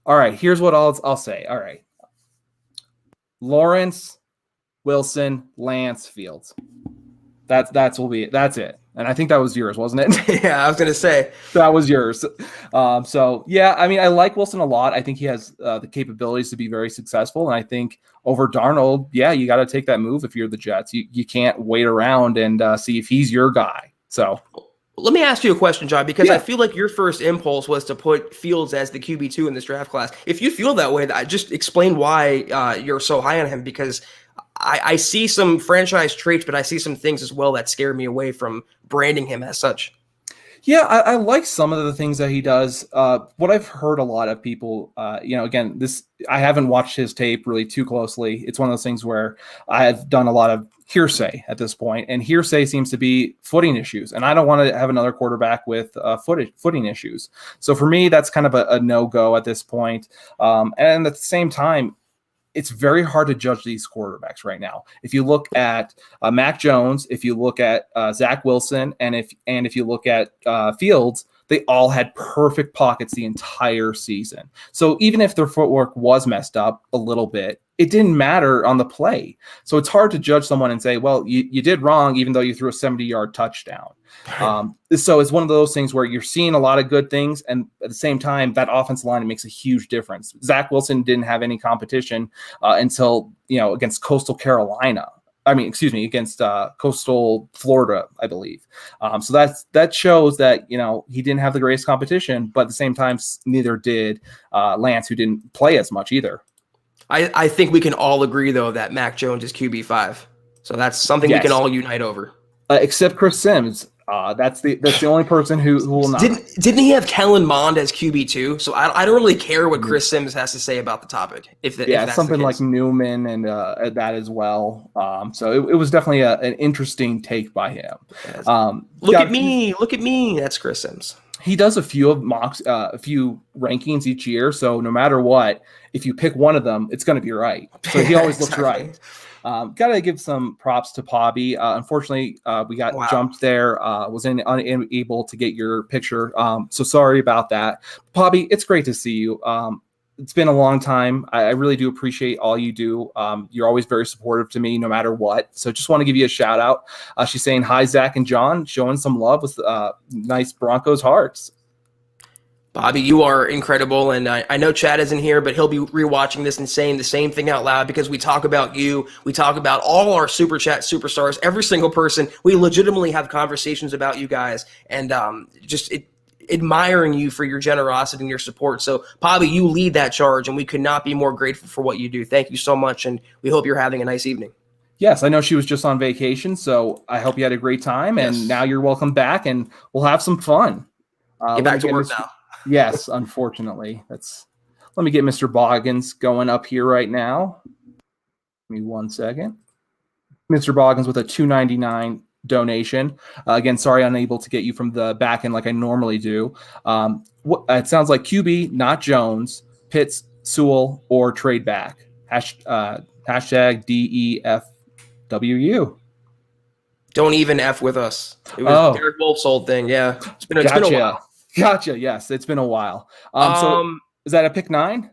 All right, here's what I'll say. All right. Lawrence, Wilson, Lance, Fields. That's it. And I think that was yours, wasn't it?
Yeah, I was going to say.
That was yours. So, yeah, I mean, I like Wilson a lot. I think he has the capabilities to be very successful. And I think over Darnold, yeah, you got to take that move if you're the Jets. You can't wait around and see if he's your guy. So
let me ask you a question, John, because I feel like your first impulse was to put Fields as the QB2 in this draft class. If you feel that way, just explain why you're so high on him, because I see some franchise traits, but I see some things as well that scare me away from branding him as such.
Yeah, I like some of the things that he does. What I've heard a lot of people, again, I haven't watched his tape really too closely. It's one of those things where I have done a lot of hearsay at this point, and hearsay seems to be footing issues. And I don't want to have another quarterback with footing issues. So for me, that's kind of a no-go at this point. And at the same time, it's very hard to judge these quarterbacks right now. If you look at Mac Jones, if you look at Zach Wilson, and if you look at Fields, they all had perfect pockets the entire season. So even if their footwork was messed up a little bit, it didn't matter on the play. So it's hard to judge someone and say, well, you did wrong, even though you threw a 70-yard touchdown. So it's one of those things where you're seeing a lot of good things, and at the same time, that offensive line makes a huge difference. Zach Wilson didn't have any competition until against Coastal Carolina. Against Coastal Florida, I believe. So that shows that he didn't have the greatest competition, but at the same time, neither did Lance, who didn't play as much either.
I think we can all agree, though, that Mac Jones is QB5. So that's something we can all unite over.
Except Chris Sims. That's the only person who will not.
Didn't he have Kellen Mond as QB too? So I don't really care what Chris Sims has to say about the topic. If that's
something
the
like
case.
Newman and that as well. So it was definitely an interesting take by him.
Look at me. That's Chris Sims.
He does a few of mocks, a few rankings each year. So no matter what, if you pick one of them, it's going to be right. So he always looks right. Got to give some props to Pobby. Unfortunately, we got jumped there. Was unable to get your picture. So sorry about that. Pobby, it's great to see you. It's been a long time. I really do appreciate all you do. You're always very supportive to me no matter what. So just want to give you a shout out. She's saying, hi, Zach and John, showing some love with nice Broncos hearts.
Bobby, you are incredible, and I know Chad isn't here, but he'll be rewatching this and saying the same thing out loud because we talk about you. We talk about all our Super Chat superstars, every single person. We legitimately have conversations about you guys, and admiring you for your generosity and your support. So, Bobby, you lead that charge, and we could not be more grateful for what you do. Thank you so much, and we hope you're having a nice evening.
Yes, I know she was just on vacation, so I hope you had a great time, and now you're welcome back, and we'll have some fun.
Get back to work now.
Yes, unfortunately. Let me get Mr. Boggins going up here right now. Give me 1 second. Mr. Boggins with a $2.99 donation. Again, sorry, unable to get you from the back end like I normally do. It sounds like QB, not Jones, Pitts, Sewell, or trade back. Hashtag DEFWU. Don't
even F with us. It was Derek Wolf's old thing. Yeah, it's been a while.
Gotcha. Yes, it's been a while. So is that a pick 9?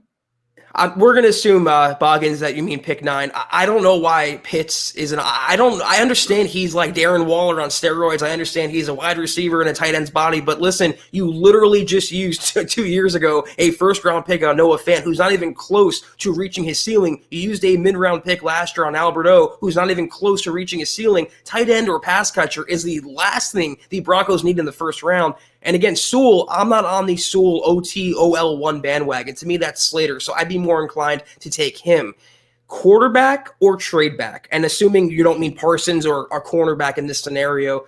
We're going to assume, Boggins, that you mean pick 9. I don't know why Pitts isn't. I understand he's like Darren Waller on steroids. I understand he's a wide receiver in a tight end's body. But listen, you literally just used 2 years ago a first-round pick on Noah Fant, who's not even close to reaching his ceiling. You used a mid-round pick last year on Albert O, who's not even close to reaching his ceiling. Tight end or pass catcher is the last thing the Broncos need in the first round. And again, Sewell, I'm not on the Sewell OTOL1 bandwagon. To me, that's Slater. So I'd be more inclined to take him. Quarterback or trade back? And assuming you don't mean Parsons or cornerback in this scenario,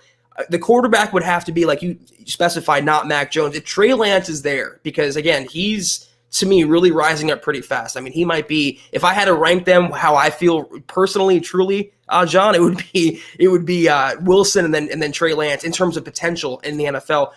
the quarterback would have to be, like you specified, not Mac Jones. If Trey Lance is there, because again, he's, to me, really rising up pretty fast. I mean, he might be, if I had to rank them how I feel personally, truly, John, it would be Wilson and then Trey Lance in terms of potential in the NFL.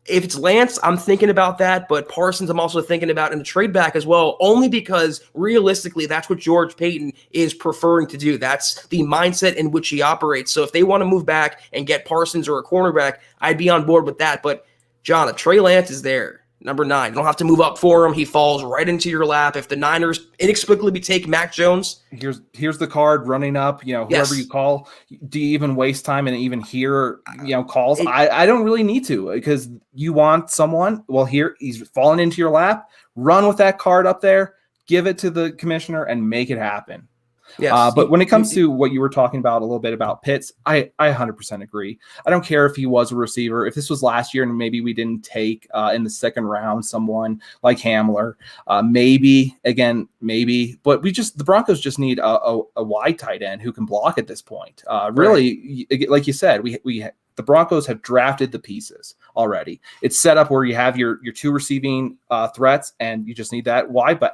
If it's Lance, I'm thinking about that, but Parsons I'm also thinking about in the trade back as well, only because realistically that's what George Paton is preferring to do. That's the mindset in which he operates. So if they want to move back and get Parsons or a cornerback, I'd be on board with that. But John, if Trey Lance is there, number 9, you don't have to move up for him. He falls right into your lap. If the Niners inexplicably take Mac Jones,
here's the card running up. Whoever you call, do you even waste time and even hear calls? I don't really need to, because you want someone. Well, here he's fallen into your lap. Run with that card up there. Give it to the commissioner and make it happen. Yes. But when it comes to what you were talking about a little bit about Pitts, I 100% agree. I don't care if he was a receiver. If this was last year and maybe we didn't take in the second round someone like Hamler, maybe, but the Broncos just need a wide tight end who can block at this point. Really, like you said, the Broncos have drafted the pieces already. It's set up where you have your 2 receiving threats, and you just need that wide back.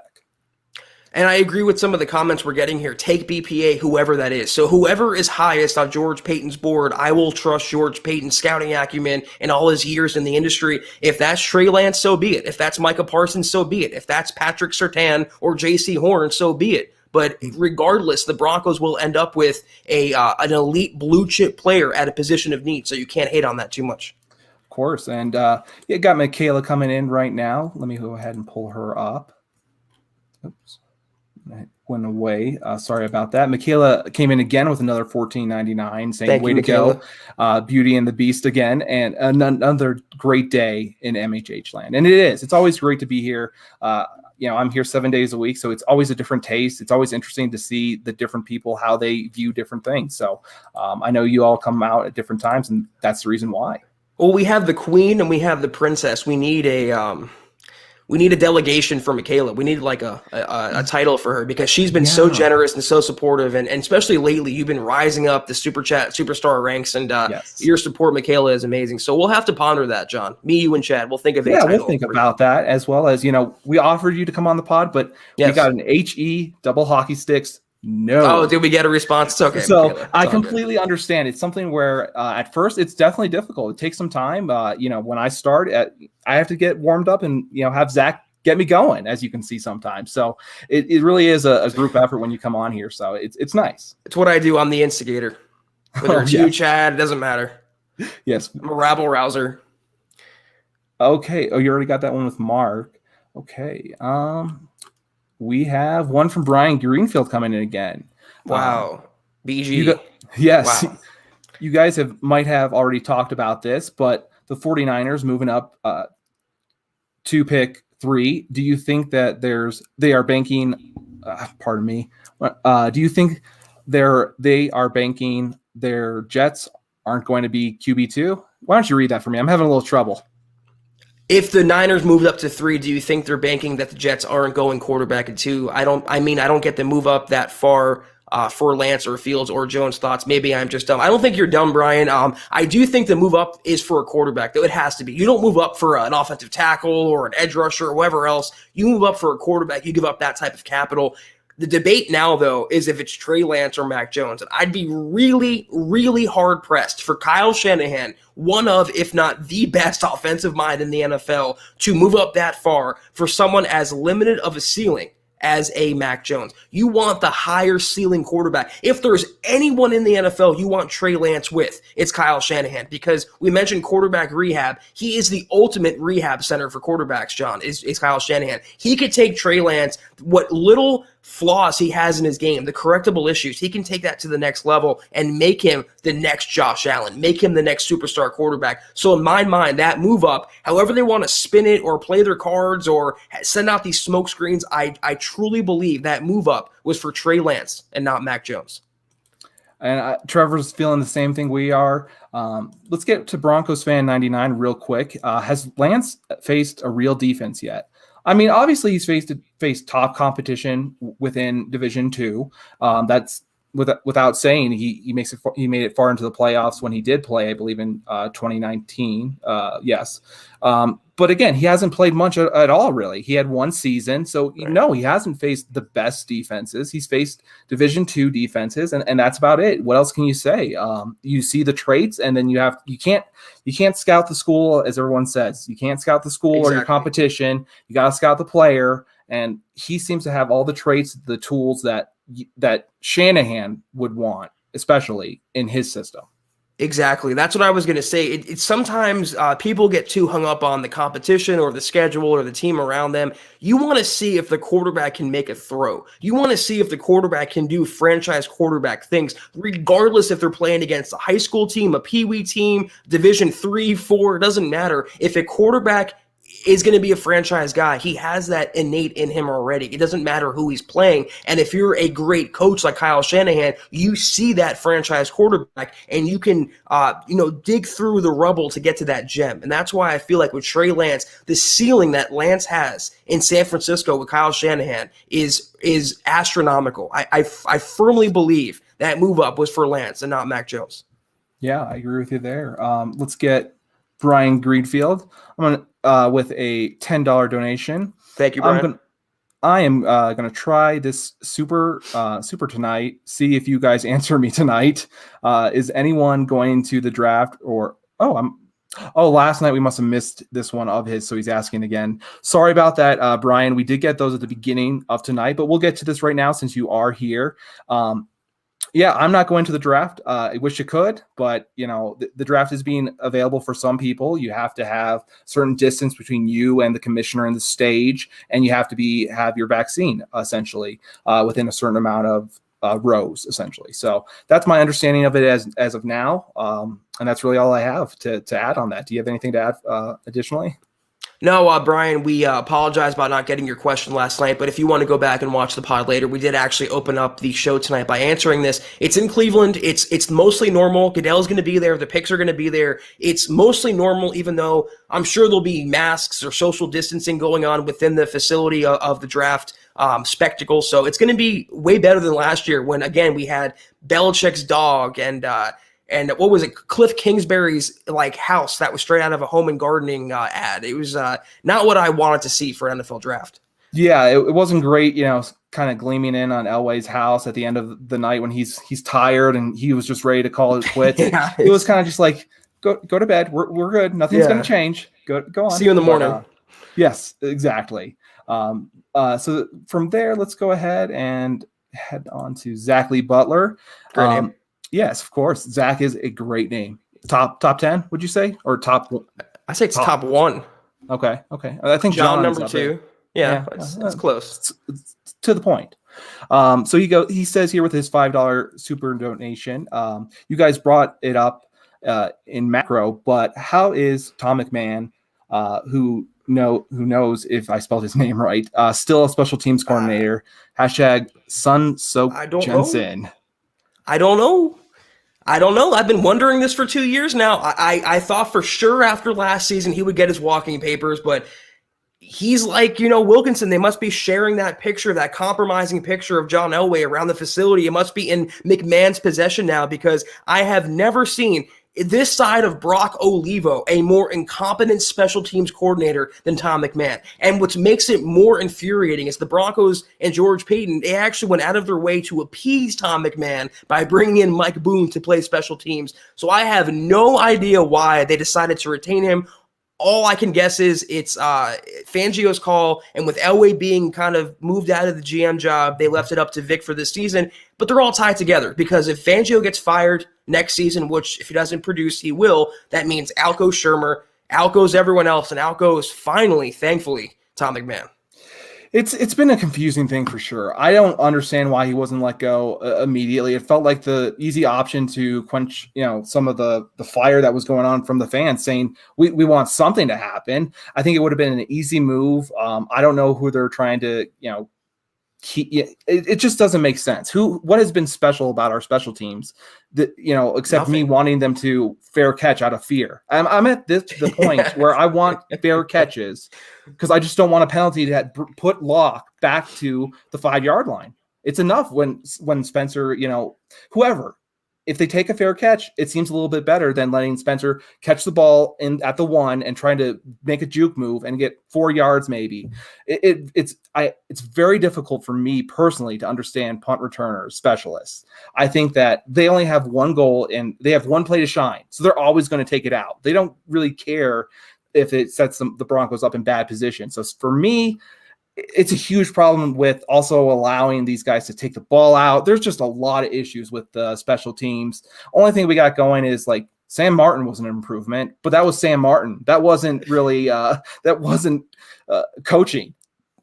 And I agree with some of the comments we're getting here. Take BPA, whoever that is. So whoever is highest on George Paton's board, I will trust George Paton's scouting acumen and all his years in the industry. If that's Trey Lance, so be it. If that's Micah Parsons, so be it. If that's Patrick Surtain or J.C. Horn, so be it. But regardless, the Broncos will end up with an elite blue chip player at a position of need. So you can't hate on that too much.
Of course. And you got Michaela coming in right now. Let me go ahead and pull her up. Oops. It went away. Sorry about that. Michaela came in again with another $14.99, saying, "Way to go, Beauty and the Beast again," and another great day in MHH land. And it is. It's always great to be here. I'm here 7 days a week, so it's always a different taste. It's always interesting to see the different people, how they view different things. So I know you all come out at different times, and that's the reason why.
Well, we have the queen and we have the princess. We need we need a delegation for Michaela. We need like a title for her because she's been so generous and so supportive, and especially lately, you've been rising up the Super Chat superstar ranks, and your support, Michaela, is amazing. So we'll have to ponder that, John. Me, you, and Chad. We'll think of a title.
We'll think about that, as well as, we offered you to come on the pod, but we got an HE double hockey sticks. No.
Oh, did we get a response? It's okay.
So I completely understand. It's something where at first it's definitely difficult. It takes some time. When I start, I have to get warmed up and have Zack get me going, as you can see sometimes. So it really is a group effort when you come on here. So it's nice.
It's what I do. I'm the instigator. Whether it's you, Chad, it doesn't matter.
Yes.
I'm a rabble rouser.
Okay. Oh, you already got that one with Mark. Okay. We have one from Brian Greenfield coming in again.
Wow. BG.
Yes.
Wow.
You guys might have already talked about this, but the 49ers moving up to pick 3. Do you think that they are banking pardon me. Do you think they are banking their Jets aren't going to be QB2? Why don't you read that for me? I'm having a little trouble.
If the Niners moved up to 3, do you think they're banking that the Jets aren't going quarterback at 2? I don't get the move up that far for Lance or Fields or Jones. Thoughts? Maybe I'm just dumb. I don't think you're dumb, Brian. I do think the move up is for a quarterback, though. It has to be. You don't move up for an offensive tackle or an edge rusher or whatever else. You move up for a quarterback. You give up that type of capital. The debate now, though, is if it's Trey Lance or Mac Jones. And I'd be really, really hard-pressed for Kyle Shanahan, one of, if not the best offensive mind in the NFL, to move up that far for someone as limited of a ceiling as a Mac Jones. You want the higher ceiling quarterback. If there's anyone in the NFL you want Trey Lance with, it's Kyle Shanahan, because we mentioned quarterback rehab. He is the ultimate rehab center for quarterbacks, John, is Kyle Shanahan. He could take Trey Lance, what little flaws he has in his game, the correctable issues, he can take that to the next level and make him the next Josh Allen, make him the next superstar quarterback. So in my mind, that move up, however they want to spin it or play their cards or send out these smoke screens, I truly believe that move up was for Trey Lance and not Mac Jones.
And Trevor's feeling the same thing we are. Let's get to Broncos fan 99 real quick. Has Lance faced a real defense yet? I mean, obviously he's faced top competition within Division II. That's without saying. He made it far into the playoffs when he did play, I believe, in 2019. Yes. But again, he hasn't played much at all, really. He had one season. So, he hasn't faced the best defenses. He's faced Division II defenses, and that's about it. What else can you say? You see the traits, and then you can't scout the school, as everyone says. You can't scout the school or your competition. You got to scout the player. And he seems to have all the traits, the tools that Shanahan would want, especially in his system.
Exactly. That's what I was going to say. It's sometimes people get too hung up on the competition or the schedule or the team around them. You want to see if the quarterback can make a throw. You want to see if the quarterback can do franchise quarterback things, regardless if they're playing against a high school team, a peewee team, Division 3, 4, it doesn't matter. If a quarterback is going to be a franchise guy, he has that innate in him already. It doesn't matter who he's playing. And if you're a great coach like Kyle Shanahan, you see that franchise quarterback and you can, dig through the rubble to get to that gem. And that's why I feel like with Trey Lance, the ceiling that Lance has in San Francisco with Kyle Shanahan is astronomical. I firmly believe that move up was for Lance and not Mac Jones.
Yeah, I agree with you there. Let's get Brian Greenfield. I'm going with a $10 donation.
Thank you, Brian.
I am going to try this super tonight. See if you guys answer me tonight. Is anyone going to the draft last night we must have missed this one of his, so he's asking again. Sorry about that, Brian. We did get those at the beginning of tonight, but we'll get to this right now since you are here. Yeah, I'm not going to the draft. I wish you could, but the draft is being available for some people. You have to have certain distance between you and the commissioner and the stage, and you have to have your vaccine essentially within a certain amount of rows, essentially. So that's my understanding of it as of now, and that's really all I have to add on that. Do you have anything to add additionally?
No, Brian, we apologize about not getting your question last night, but if you want to go back and watch the pod later, we did actually open up the show tonight by answering this. It's in Cleveland. It's mostly normal. Goodell's going to be there. The picks are going to be there. It's mostly normal, even though I'm sure there'll be masks or social distancing going on within the facility of the draft spectacle. So it's going to be way better than last year when, again, we had Belichick's dog and what was it? Cliff Kingsbury's house that was straight out of a home and gardening ad. It was not what I wanted to see for an NFL draft.
Yeah, it wasn't great, kind of gleaming in on Elway's house at the end of the night when he's tired and he was just ready to call it quits. Yeah, it was kind of just like, go to bed. We're good. Nothing's going to change. Go on.
See you in the morning.
Yes, exactly. So from there, let's go ahead and head on to Zack Butler.
Great name.
Yes, of course. Zack is a great name. Top 10, would you say? Or top?
I say it's top 1.
Okay. I think John
number 2. Yeah, it's close.
It's to the point. So he says here with his $5 super donation, you guys brought it up in macro, but how is Tom McMahon, who knows if I spelled his name right, still a special teams coordinator? Hashtag Sun Soak Jensen.
I don't know. I've been wondering this for 2 years now. I thought for sure after last season he would get his walking papers, but he's like, Wilkinson. They must be sharing that picture, that compromising picture of John Elway around the facility. It must be in McMahon's possession now, because I have never seen this side of Brock Olivo a more incompetent special teams coordinator than Tom McMahon. And what makes it more infuriating is the Broncos and George Payton, they actually went out of their way to appease Tom McMahon by bringing in Mike Boone to play special teams. So I have no idea why they decided to retain him. All I can guess is it's Fangio's call, and with Elway being kind of moved out of the GM job, they left it up to Vic for this season. But they're all tied together, because if Fangio gets fired next season, which if he doesn't produce, he will, that means out goes Shermer, out goes everyone else, and out goes, finally, thankfully, Tom McMahon.
It's been a confusing thing for sure. I don't understand why he wasn't let go immediately. It felt like the easy option to quench, some of the fire that was going on from the fans, saying we want something to happen. I think it would have been an easy move. I don't know who they're trying to, keep. It just doesn't make sense. What has been special about our special teams that, except
Nothing.
Me wanting them to fair catch out of fear. I'm at the point where I want fair catches, because I just don't want a penalty that put Locke back to the 5-yard line. It's enough when Spencer, whoever, if they take a fair catch, it seems a little bit better than letting Spencer catch the ball at the 1 and trying to make a juke move and get 4 yards maybe. It's very difficult for me personally to understand punt returners, specialists. I think that they only have one goal and they have one play to shine, so they're always going to take it out. They don't really care if it sets the Broncos up in bad position. So for me, it's a huge problem with also allowing these guys to take the ball out. There's just a lot of issues with the special teams. Only thing we got going is Sam Martin was an improvement, but that was Sam Martin. That wasn't really coaching.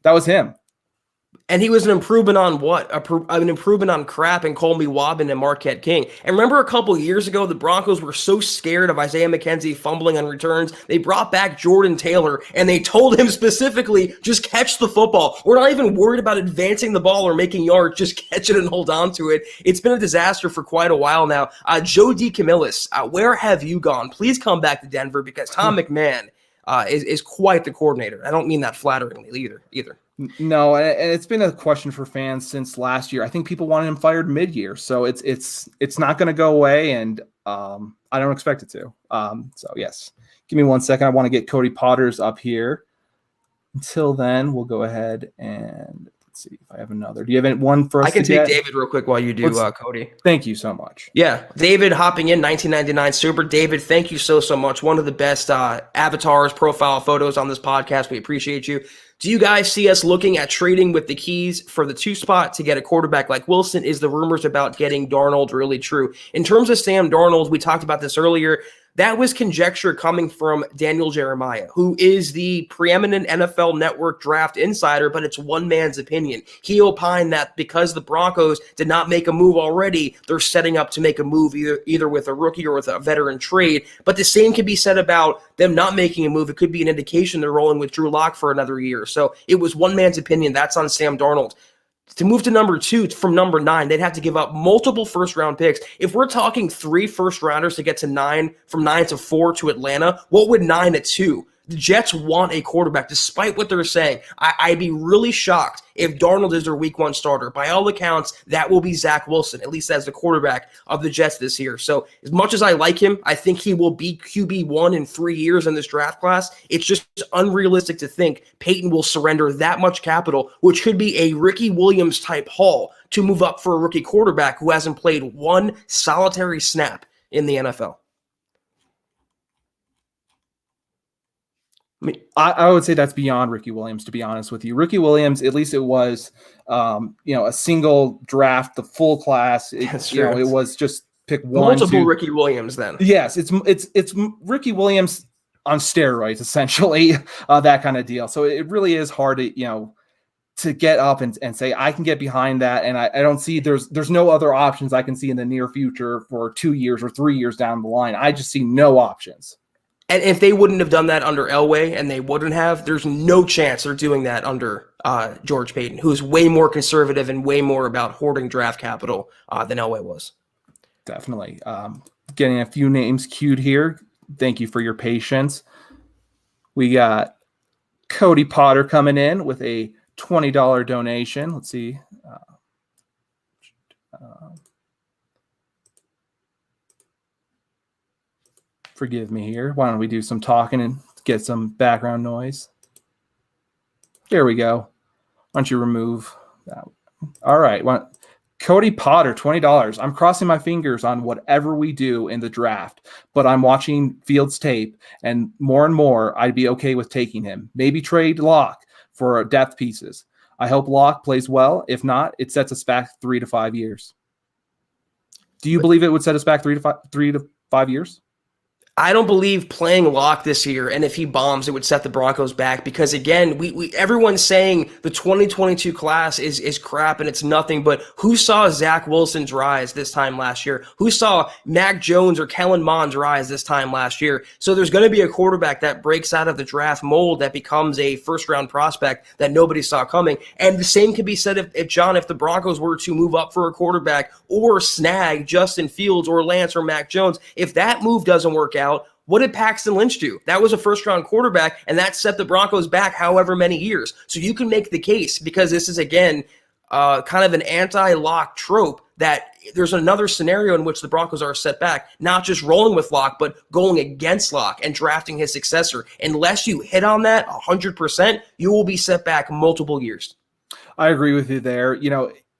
That was him.
And he was an improvement on what? An improvement on crap and Colby Wabbin and Marquette King. And remember a couple of years ago, the Broncos were so scared of Isaiah McKenzie fumbling on returns, they brought back Jordan Taylor, and they told him specifically, just catch the football. We're not even worried about advancing the ball or making yards. Just catch it and hold on to it. It's been a disaster for quite a while now. Joe DeCamillis, where have you gone? Please come back to Denver, because Tom McMahon is quite the coordinator. I don't mean that flatteringly either.
No, and it's been a question for fans since last year. I think people wanted him fired mid-year, so it's not going to go away, and I don't expect it to. So yes, give me 1 second. I want to get Cody Potters up here. Until then, we'll go ahead and let's see if I have another. Do you have one for us?
I can take David real quick while you do, Cody.
Thank you so much.
Yeah, David hopping in, 1999 Super. David, thank you so much. One of the best avatars, profile photos on this podcast. We appreciate you. Do you guys see us looking at trading with the keys for the 2 spot to get a quarterback like Wilson? Is the rumors about getting Darnold really true? In terms of Sam Darnold, we talked about this earlier. That was conjecture coming from Daniel Jeremiah, who is the preeminent NFL Network draft insider, but it's one man's opinion. He opined that because the Broncos did not make a move already, they're setting up to make a move either with a rookie or with a veteran trade. But the same can be said about them not making a move. It could be an indication they're rolling with Drew Lock for another year. So it was one man's opinion. That's on Sam Darnold. To move to number 2 from number 9, they'd have to give up multiple first-round picks. If we're talking 3 first-rounders to get to 9, from 9 to 4 to Atlanta, what would 9 at 2? The Jets want a quarterback, despite what they're saying. I'd be really shocked if Darnold is their week 1 starter. By all accounts, that will be Zach Wilson, at least as the quarterback of the Jets this year. So as much as I like him, I think he will be QB1 in 3 years in this draft class. It's just unrealistic to think Peyton will surrender that much capital, which could be a Ricky Williams-type haul, to move up for a rookie quarterback who hasn't played one solitary snap in the NFL.
I would say that's beyond Ricky Williams, to be honest with you. Ricky Williams, at least it was, a single draft, the full class. It was just pick one.
Multiple Ricky Williams then.
Yes, it's Ricky Williams on steroids, essentially, that kind of deal. So it really is hard to get up and say, I can get behind that. And I don't see there's no other options I can see in the near future for 2 years or 3 years down the line. I just see no options.
And if they wouldn't have done that under Elway, and they wouldn't have, there's no chance they're doing that under George Payton, who's way more conservative and way more about hoarding draft capital than Elway was.
Definitely. Getting a few names queued here. Thank you for your patience. We got Cody Potter coming in with a $20 donation. Let's see. Forgive me here. Why don't we do some talking and get some background noise? There we go. Why don't you remove that? All right. Cody Potter, $20. I'm crossing my fingers on whatever we do in the draft, but I'm watching Fields tape, and more, I'd be okay with taking him. Maybe trade Locke for depth pieces. I hope Locke plays well. If not, it sets us back 3 to 5 years. Do you believe it would set us back 3 to 5 years?
I don't believe playing Locke this year, and if he bombs, it would set the Broncos back, because again, everyone's saying the 2022 class is crap and it's nothing, but who saw Zach Wilson's rise this time last year? Who saw Mac Jones or Kellen Mond's rise this time last year? So there's going to be a quarterback that breaks out of the draft mold that becomes a first-round prospect that nobody saw coming, and the same could be said if the Broncos were to move up for a quarterback or snag Justin Fields or Lance or Mac Jones. If that move doesn't work out, what did Paxton Lynch do? That was a first-round quarterback, and that set the Broncos back however many years. So you can make the case, because this is, again, kind of an anti-Locke trope, that there's another scenario in which the Broncos are set back, not just rolling with Locke, but going against Locke and drafting his successor. Unless you hit on that 100%, you will be set back multiple years.
I agree with you there.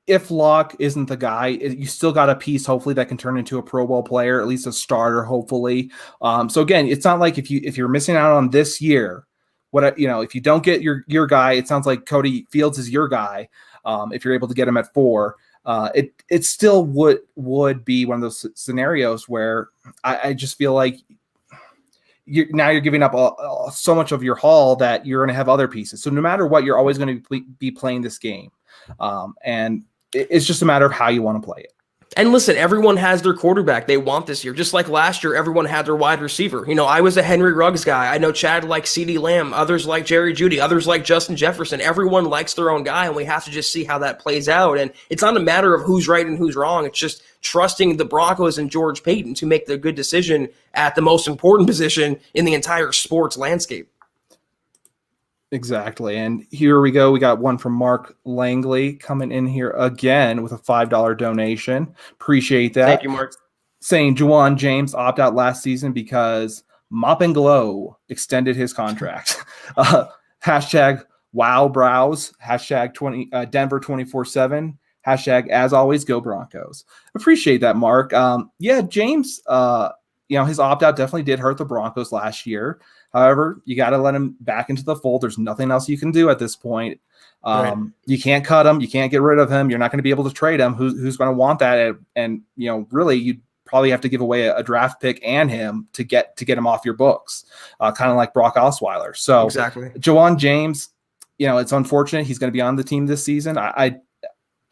If Locke isn't the guy, you still got a piece, hopefully, that can turn into a Pro Bowl player, at least a starter, hopefully. So again, it's not like if you're missing out on this year, if you don't get your guy, it sounds like Cody Fields is your guy. If you're able to get him at 4, it still would be one of those scenarios where I just feel like you're giving up so much of your haul that you're going to have other pieces. So no matter what, you're always going to be playing this game, and it's just a matter of how you want to play it.
And listen, everyone has their quarterback they want this year. Just like last year, everyone had their wide receiver. I was a Henry Ruggs guy. I know Chad likes CeeDee Lamb. Others like Jerry Judy. Others like Justin Jefferson. Everyone likes their own guy, and we have to just see how that plays out. And it's not a matter of who's right and who's wrong. It's just trusting the Broncos and George Payton to make the good decision at the most important position in the entire sports landscape.
Exactly. And here we go. We got one from Mark Langley coming in here again with a $5 donation. Appreciate that.
Thank you, Mark.
Saying Juwan James opted out last season because Mop and Glow extended his contract. Hashtag wow brows. Hashtag Denver 24/7. Hashtag as always go Broncos. Appreciate that, Mark. James, his opt-out definitely did hurt the Broncos last year. However, you got to let him back into the fold. There's nothing else you can do at this point.
Right.
You can't cut him. You can't get rid of him. You're not going to be able to trade him. Who's going to want that? And really, you'd probably have to give away a draft pick and him to get him off your books, kind of like Brock Osweiler. So
Exactly.
Ja'Wuan James, it's unfortunate he's going to be on the team this season.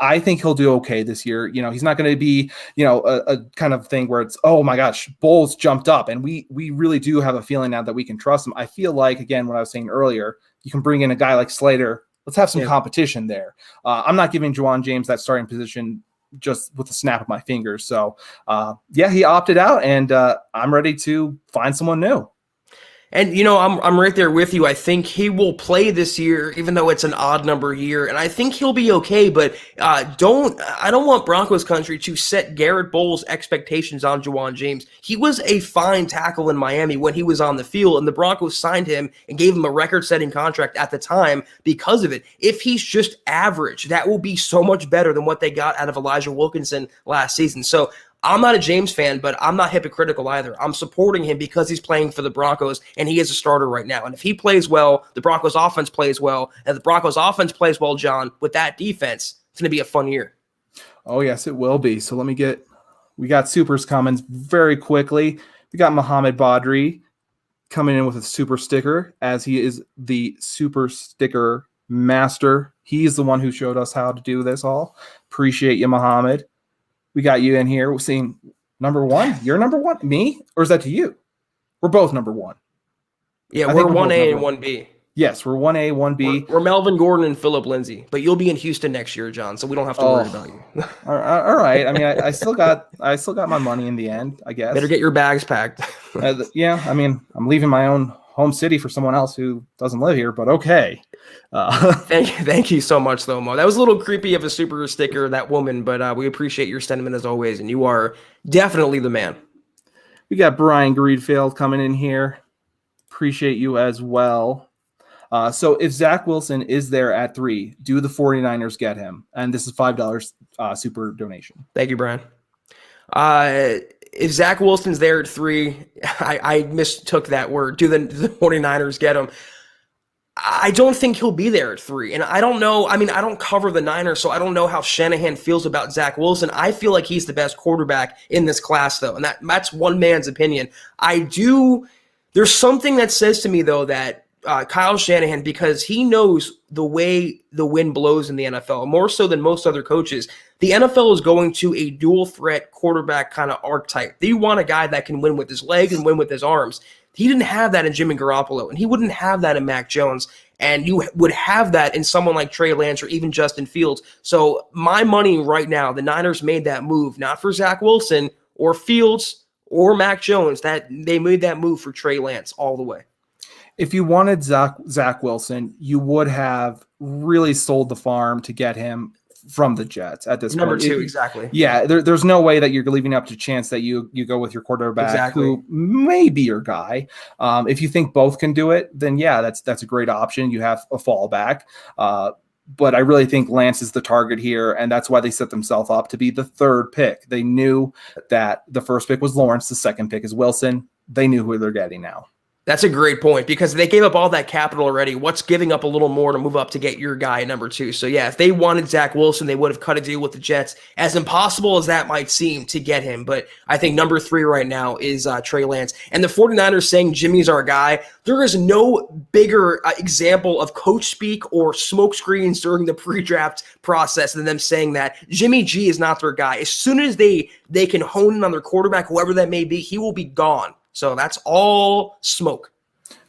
I think he'll do okay this year. He's not going to be, a kind of thing where it's, oh my gosh, Bulls jumped up. And we really do have a feeling now that we can trust him. I feel like, again, what I was saying earlier, you can bring in a guy like Slater. Let's have some competition there. I'm not giving Ja'Wuan James that starting position just with a snap of my fingers. So, he opted out, and I'm ready to find someone new.
And, I'm right there with you. I think he will play this year, even though it's an odd number year. And I think he'll be okay, but I don't want Broncos country to set Garrett Bowles' expectations on Ja'Wuan James. He was a fine tackle in Miami when he was on the field, and the Broncos signed him and gave him a record-setting contract at the time because of it. If he's just average, that will be so much better than what they got out of Elijah Wilkinson last season. So I'm not a James fan, but I'm not hypocritical either. I'm supporting him because he's playing for the Broncos, and he is a starter right now. And if he plays well, the Broncos offense plays well, and the Broncos offense plays well, John, with that defense, it's going to be a fun year.
Oh, yes, it will be. So we got supers coming very quickly. We got Mohamed Badri coming in with a super sticker, as he is the super sticker master. He's the one who showed us how to do this all. Appreciate you, Mohamed. We got you in here. We're seeing number one. You're number one? Me? Or is that to you? We're both number one.
Yeah, we're 1A and 1B.
Yes, we're 1A, 1B.
We're Melvin Gordon and Phillip Lindsay. But you'll be in Houston next year, John, so we don't have to worry about you.
All right. I mean, I still got my money in the end, I guess.
Better get your bags packed.
Yeah, I mean, I'm leaving my own home city for someone else who doesn't live here, but okay.
Thank you so much, though, Mo. That was a little creepy of a super sticker, that woman, but we appreciate your sentiment as always, and you are definitely the man.
We got Brian Greedfield coming in here. Appreciate you as well. So if Zach Wilson is there at 3, do the 49ers get him? And this is $5 super donation.
Thank you, Brian. If Zach Wilson's there at 3, I mistook that word. Do the 49ers get him? I don't think he'll be there at 3. And I don't know. I mean, I don't cover the Niners, so I don't know how Shanahan feels about Zach Wilson. I feel like he's the best quarterback in this class, though. And that's one man's opinion. There's something that says to me, though, that Kyle Shanahan, because he knows the way the wind blows in the NFL, more so than most other coaches, the NFL is going to a dual threat quarterback kind of archetype. They want a guy that can win with his legs and win with his arms. He didn't have that in Jimmy Garoppolo, and he wouldn't have that in Mac Jones, and you would have that in someone like Trey Lance or even Justin Fields. So my money right now, the Niners made that move, not for Zach Wilson or Fields or Mac Jones. That they made that move for Trey Lance all the way.
If you wanted Zach Wilson, you would have really sold the farm to get him from the Jets at this
Number
point.
2, exactly.
Yeah, there's no way that you're leaving up to chance that you go with your quarterback who may be your guy. If you think both can do it, then yeah, that's a great option. You have a fallback. But I really think Lance is the target here, and that's why they set themselves up to be the 3rd pick. They knew that the first pick was Lawrence, the 2nd pick is Wilson. They knew who they're getting now.
That's a great point because they gave up all that capital already. What's giving up a little more to move up to get your guy at number 2? So, yeah, if they wanted Zach Wilson, they would have cut a deal with the Jets, as impossible as that might seem to get him. But I think number 3 right now is Trey Lance. And the 49ers saying Jimmy's our guy, there is no bigger example of coach speak or smoke screens during the pre-draft process than them saying that Jimmy G is not their guy. As soon as they can hone in on their quarterback, whoever that may be, he will be gone. So that's all smoke.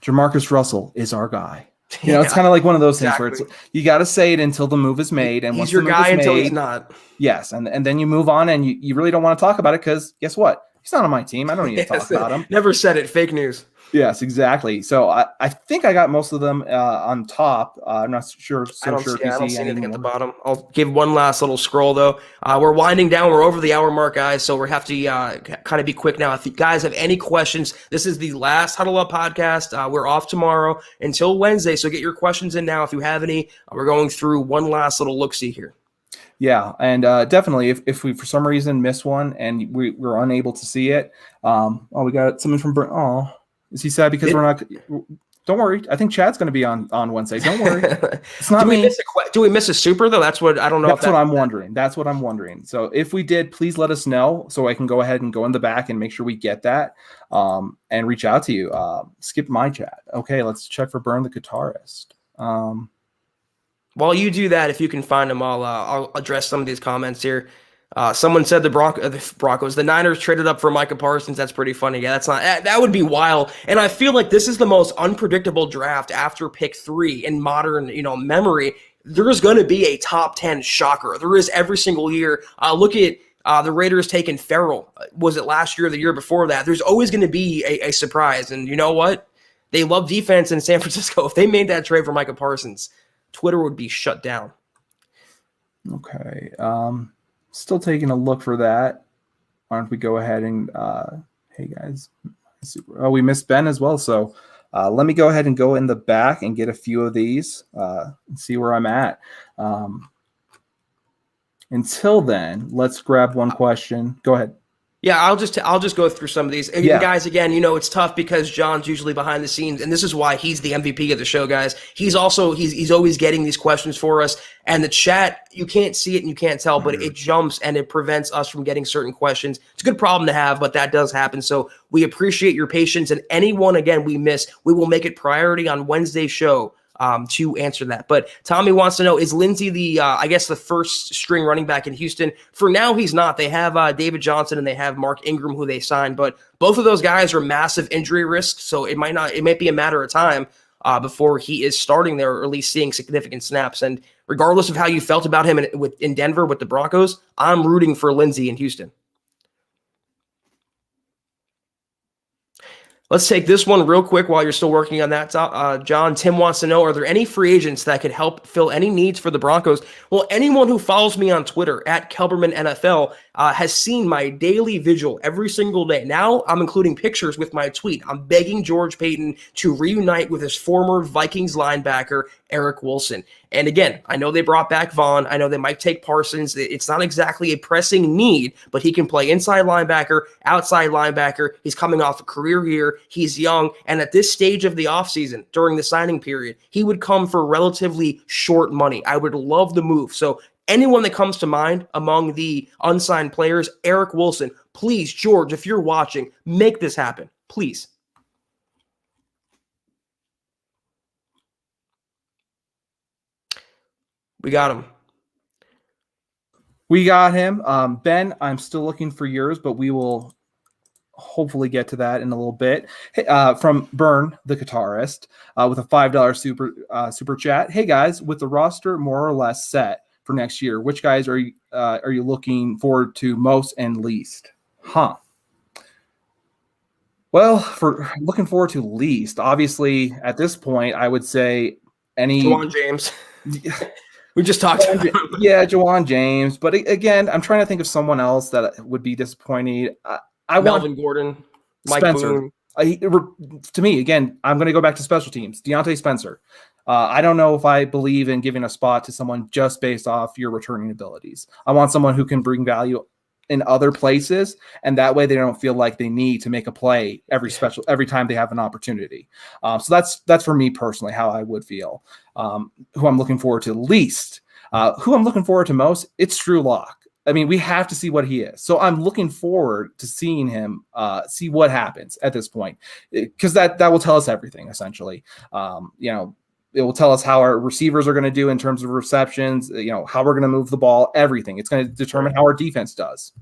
Jamarcus Russell is our guy. It's kind of like one of those things where it's, you got to say it until the move is made. And
he's your guy until he's not.
Yes. And then you move on and you really don't want to talk about it because guess what? He's not on my team. I don't need to talk about him.
Never said it. Fake news.
Yes, exactly. So I think I got most of them on top. I'm not sure.
I don't see anything at the bottom. I'll give one last little scroll, though. We're winding down. We're over the hour mark, guys, so we have to kind of be quick now. If you guys have any questions, this is the last Huddle Up podcast. We're off tomorrow until Wednesday, so get your questions in now if you have any. We're going through one last little look-see here.
Yeah, and definitely, if we for some reason miss one and we're unable to see it, we got something from is he sad because we're not? Don't worry. I think Chad's going to be on Wednesday. Don't worry. It's not me.
Do we miss a super though? That's what I don't know.
That's what I'm wondering. That's what I'm wondering. So if we did, please let us know so I can go ahead and go in the back and make sure we get that and reach out to you. Skip my chat. Okay, let's check for Burn the guitarist.
While you do that, if you can find them, I'll address some of these comments here. Someone said the Broncos, the Niners traded up for Micah Parsons. That's pretty funny. Yeah, that would be wild. And I feel like this is the most unpredictable draft after pick 3 in modern, memory. There is going to be a top 10 shocker. There is every single year. Look at the Raiders taking Farrell. Was it last year or the year before that? There's always going to be a surprise. And you know what? They love defense in San Francisco. If they made that trade for Micah Parsons, Twitter would be shut down.
Okay. Still taking a look for that. Why don't we go ahead and hey guys, we missed Ben as well. So let me go ahead and go in the back and get a few of these and see where I'm at. Until then, let's grab one question. Go ahead.
Yeah, I'll just go through some of these. And guys, again, it's tough because John's usually behind the scenes, and this is why he's the MVP of the show, guys. He's always getting these questions for us, and the chat, you can't see it and you can't tell, but it jumps and it prevents us from getting certain questions. It's a good problem to have, but that does happen. So we appreciate your patience, and anyone, again, we miss, we will make it priority on Wednesday's show to answer that. But Tommy wants to know, is Lindsey the first string running back in Houston? For now, he's not. They have David Johnson and they have Mark Ingram, who they signed, but both of those guys are massive injury risks, so it might be a matter of time before he is starting there, or at least seeing significant snaps. And regardless of how you felt about him in Denver with the Broncos, I'm rooting for Lindsey in Houston. Let's take this one real quick while you're still working on that, John. Tim wants to know, are there any free agents that could help fill any needs for the Broncos? Well, anyone who follows me on Twitter at Kelberman NFL has seen my daily vigil every single day. Now I'm including pictures with my tweet. I'm begging George Payton to reunite with his former Vikings linebacker, Eric Wilson. And again, I know they brought back Vaughn. I know they might take Parsons. It's not exactly a pressing need, but he can play inside linebacker, outside linebacker. He's coming off a career year. He's young. And at this stage of the offseason, during the signing period, he would come for relatively short money. I would love the move. So anyone that comes to mind among the unsigned players, Eric Wilson, please, George, if you're watching, make this happen. Please. We got him.
We got him. Ben, I'm still looking for yours, but we will hopefully get to that in a little bit. Hey, from Burn, the guitarist, with a $5 super chat. Hey guys, with the roster more or less set for next year, which guys are you looking forward to most and least? Well, for looking forward to least, obviously at this point, I would say
Juwan James. We just talked about him.
Yeah, Juwan James. But again, I'm trying to think of someone else that would be disappointing.
Melvin Gordon, Mike
Spencer.
Boone.
To me, again, I'm going to go back to special teams. Deontay Spencer. I don't know if I believe in giving a spot to someone just based off your returning abilities. I want someone who can bring value in other places, and that way they don't feel like they need to make a play every time they have an opportunity. So that's for me personally how I would feel. Who I'm looking forward to least, who I'm looking forward to most, it's Drew Lock. I mean, we have to see what he is. So I'm looking forward to seeing him, see what happens at this point, because that will tell us everything essentially. It will tell us how our receivers are going to do in terms of receptions, how we're going to move the ball, everything. It's going to determine how our defense does.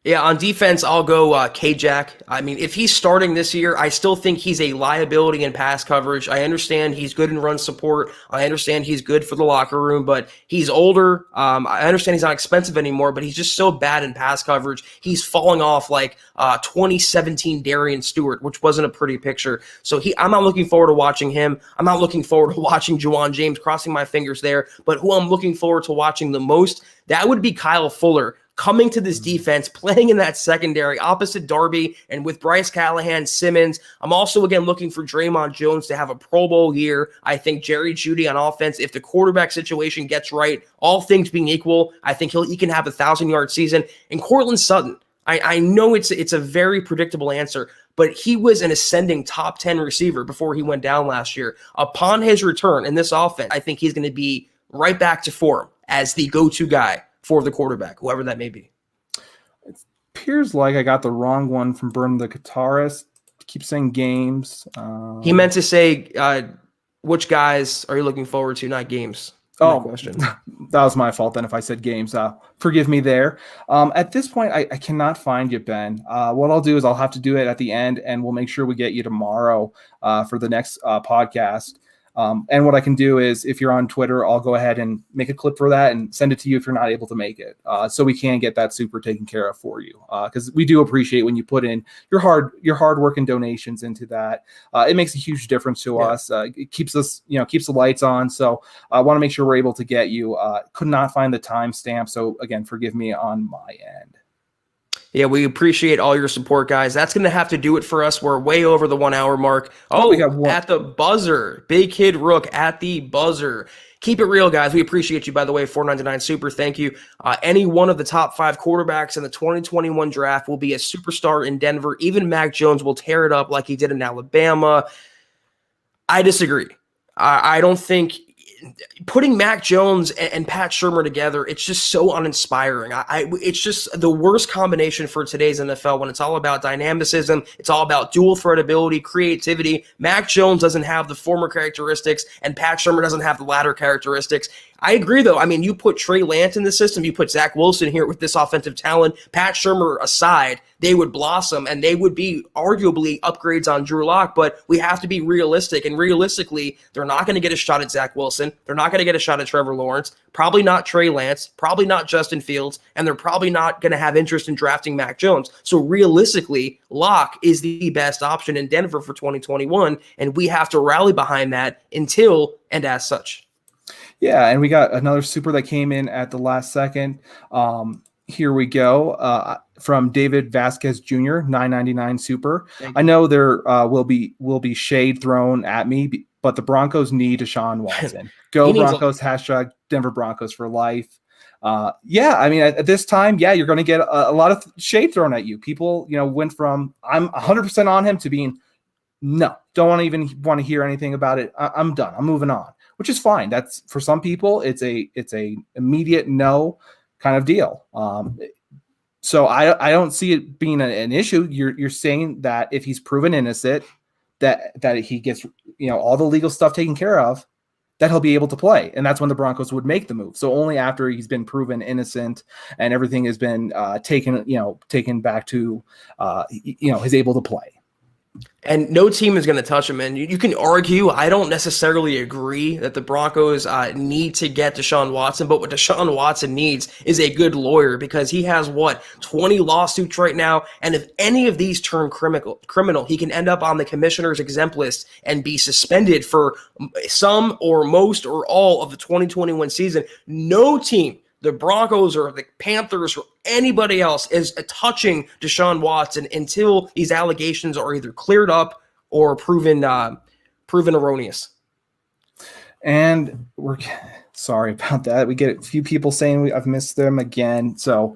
Yeah, on defense, I'll go K-Jack. I mean, if he's starting this year, I still think he's a liability in pass coverage. I understand he's good in run support. I understand he's good for the locker room, but he's older. I understand he's not expensive anymore, but he's just so bad in pass coverage. He's falling off like 2017 Darian Stewart, which wasn't a pretty picture. So I'm not looking forward to watching him. I'm not looking forward to watching Juwan James, crossing my fingers there. But who I'm looking forward to watching the most, that would be Kyle Fuller. Coming to this defense, playing in that secondary opposite Darby and with Bryce Callahan, Simmons. I'm also, again, looking for Draymond Jones to have a Pro Bowl year. I think Jerry Judy on offense, if the quarterback situation gets right, all things being equal, I think he can have a 1,000-yard season. And Cortland Sutton, I know it's a very predictable answer, but he was an ascending top 10 receiver before he went down last year. Upon his return in this offense, I think he's going to be right back to form as the go-to guy for the quarterback, whoever that may be.
It appears like I got the wrong one from Burn the Guitarist. Keep saying games.
He meant to say, which guys are you looking forward to, not games.
Oh,
question.
That was my fault then if I said games. Forgive me there. At this point, I cannot find you, Ben. What I'll do is I'll have to do it at the end, and we'll make sure we get you tomorrow for the next podcast. And what I can do is, if you're on Twitter, I'll go ahead and make a clip for that and send it to you if you're not able to make it, so we can get that super taken care of for you. Because we do appreciate when you put in your hard work and donations into that. It makes a huge difference to us. It keeps us, keeps the lights on. So I want to make sure we're able to get you. Could not find the timestamp, so again, forgive me on my end.
Yeah, we appreciate all your support, guys. That's going to have to do it for us. We're way over the 1 hour mark.
We got one.
At the buzzer. Big Kid Rook at the buzzer. Keep it real, guys. We appreciate you, by the way. $4.99 super. Thank you. Any one of the top 5 quarterbacks in the 2021 draft will be a superstar in Denver. Even Mac Jones will tear it up like he did in Alabama. I disagree. I don't think putting Mac Jones and Pat Shurmur together, it's just so uninspiring. It's just the worst combination for today's NFL when it's all about dynamicism. It's all about dual threat ability, creativity. Mac Jones doesn't have the former characteristics, and Pat Shurmur doesn't have the latter characteristics. I agree, though. I mean, you put Trey Lance in the system, you put Zach Wilson here with this offensive talent, Pat Shurmur aside, they would blossom, and they would be arguably upgrades on Drew Lock, but we have to be realistic, and realistically, they're not going to get a shot at Zach Wilson. They're not going to get a shot at Trevor Lawrence, probably not Trey Lance, probably not Justin Fields, and they're probably not going to have interest in drafting Mac Jones. So realistically, Lock is the best option in Denver for 2021, and we have to rally behind that until and as such.
Yeah, and we got another super that came in at the last second. Here we go. From David Vasquez Jr., $9.99 super. I know there will be shade thrown at me, but the Broncos need Deshaun Watson. Go Broncos, hashtag Denver Broncos for life. Yeah, I mean, at this time, yeah, you're going to get a lot of shade thrown at you. People, went from I'm 100% on him to being, no, don't want to hear anything about it. I'm done. I'm moving on, which is fine. That's, for some people, it's a immediate no kind of deal. So I don't see it being an issue. You're saying that if he's proven innocent, that he gets all the legal stuff taken care of, that he'll be able to play, and that's when the Broncos would make the move. So only after he's been proven innocent and everything has been taken back to he's able to play.
And no team is going to touch him. And you can argue, I don't necessarily agree that the Broncos need to get Deshaun Watson, but what Deshaun Watson needs is a good lawyer, because he has, 20 lawsuits right now. And if any of these turn criminal, he can end up on the commissioner's exempt list and be suspended for some or most or all of the 2021 season. No team, the Broncos or the Panthers or anybody else, is touching Deshaun Watson until these allegations are either cleared up or proven erroneous.
And we're sorry about that. We get a few people saying I've missed them again. So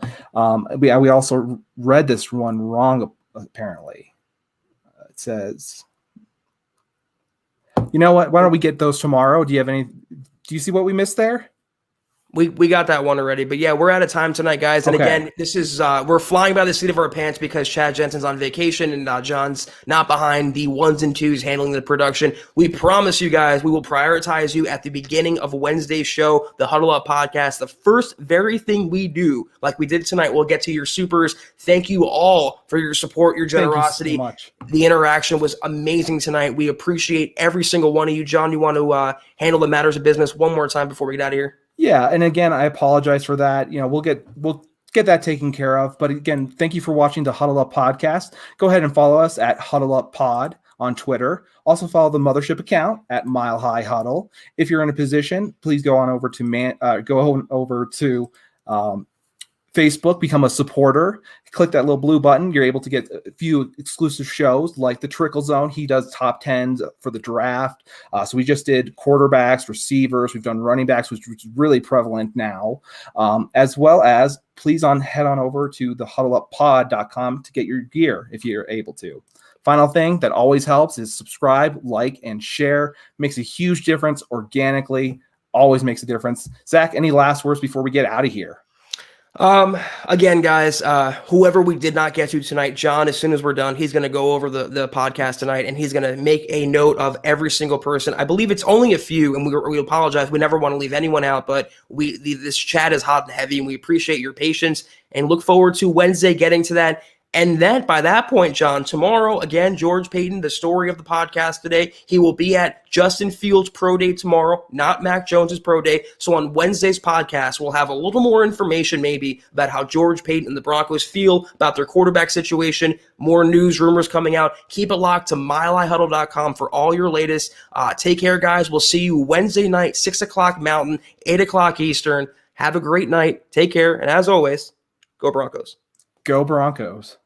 we also read this one wrong, apparently. It says, you know what? Why don't we get those tomorrow? Do you see what we missed there?
We got that one already, but yeah, we're out of time tonight, guys. And again, this is we're flying by the seat of our pants because Chad Jensen's on vacation and John's not behind the ones and twos handling the production. We promise you guys we will prioritize you at the beginning of Wednesday's show, the Huddle Up podcast. The first very thing we do, like we did tonight, we'll get to your supers. Thank you all for your support, your generosity.
Thank you so much. The
interaction was amazing tonight. We appreciate every single one of you. John, you want to handle the matters of business one more time before we get out of here?
Yeah, and again, I apologize for that. We'll get that taken care of. But again, thank you for watching the Huddle Up podcast. Go ahead and follow us at Huddle Up Pod on Twitter. Also follow the mothership account at Mile High Huddle. If you're in a position, please go over to Facebook, become a supporter. Click that little blue button. You're able to get a few exclusive shows like the Trickle Zone. He does top 10s for the draft. So we just did quarterbacks, receivers. We've done running backs, which is really prevalent now. As well as please head on over to the huddleuppod.com to get your gear if you're able to. Final thing that always helps is subscribe, like, and share. Makes a huge difference organically. Always makes a difference. Zach, any last words before we get out of here?
Again, guys, whoever we did not get to tonight, John, as soon as we're done, he's going to go over the podcast tonight, and he's going to make a note of every single person. I believe it's only a few, and we apologize. We never want to leave anyone out, but this chat is hot and heavy, and we appreciate your patience and look forward to Wednesday getting to that. And then by that point, John, tomorrow, again, George Payton, the story of the podcast today, he will be at Justin Fields' pro day tomorrow, not Mac Jones's pro day. So on Wednesday's podcast, we'll have a little more information maybe about how George Payton and the Broncos feel about their quarterback situation, more news, rumors coming out. Keep it locked to milehighhuddle.com for all your latest. Take care, guys. We'll see you Wednesday night, 6 o'clock Mountain, 8 o'clock Eastern. Have a great night. Take care. And as always, go Broncos.
Go Broncos.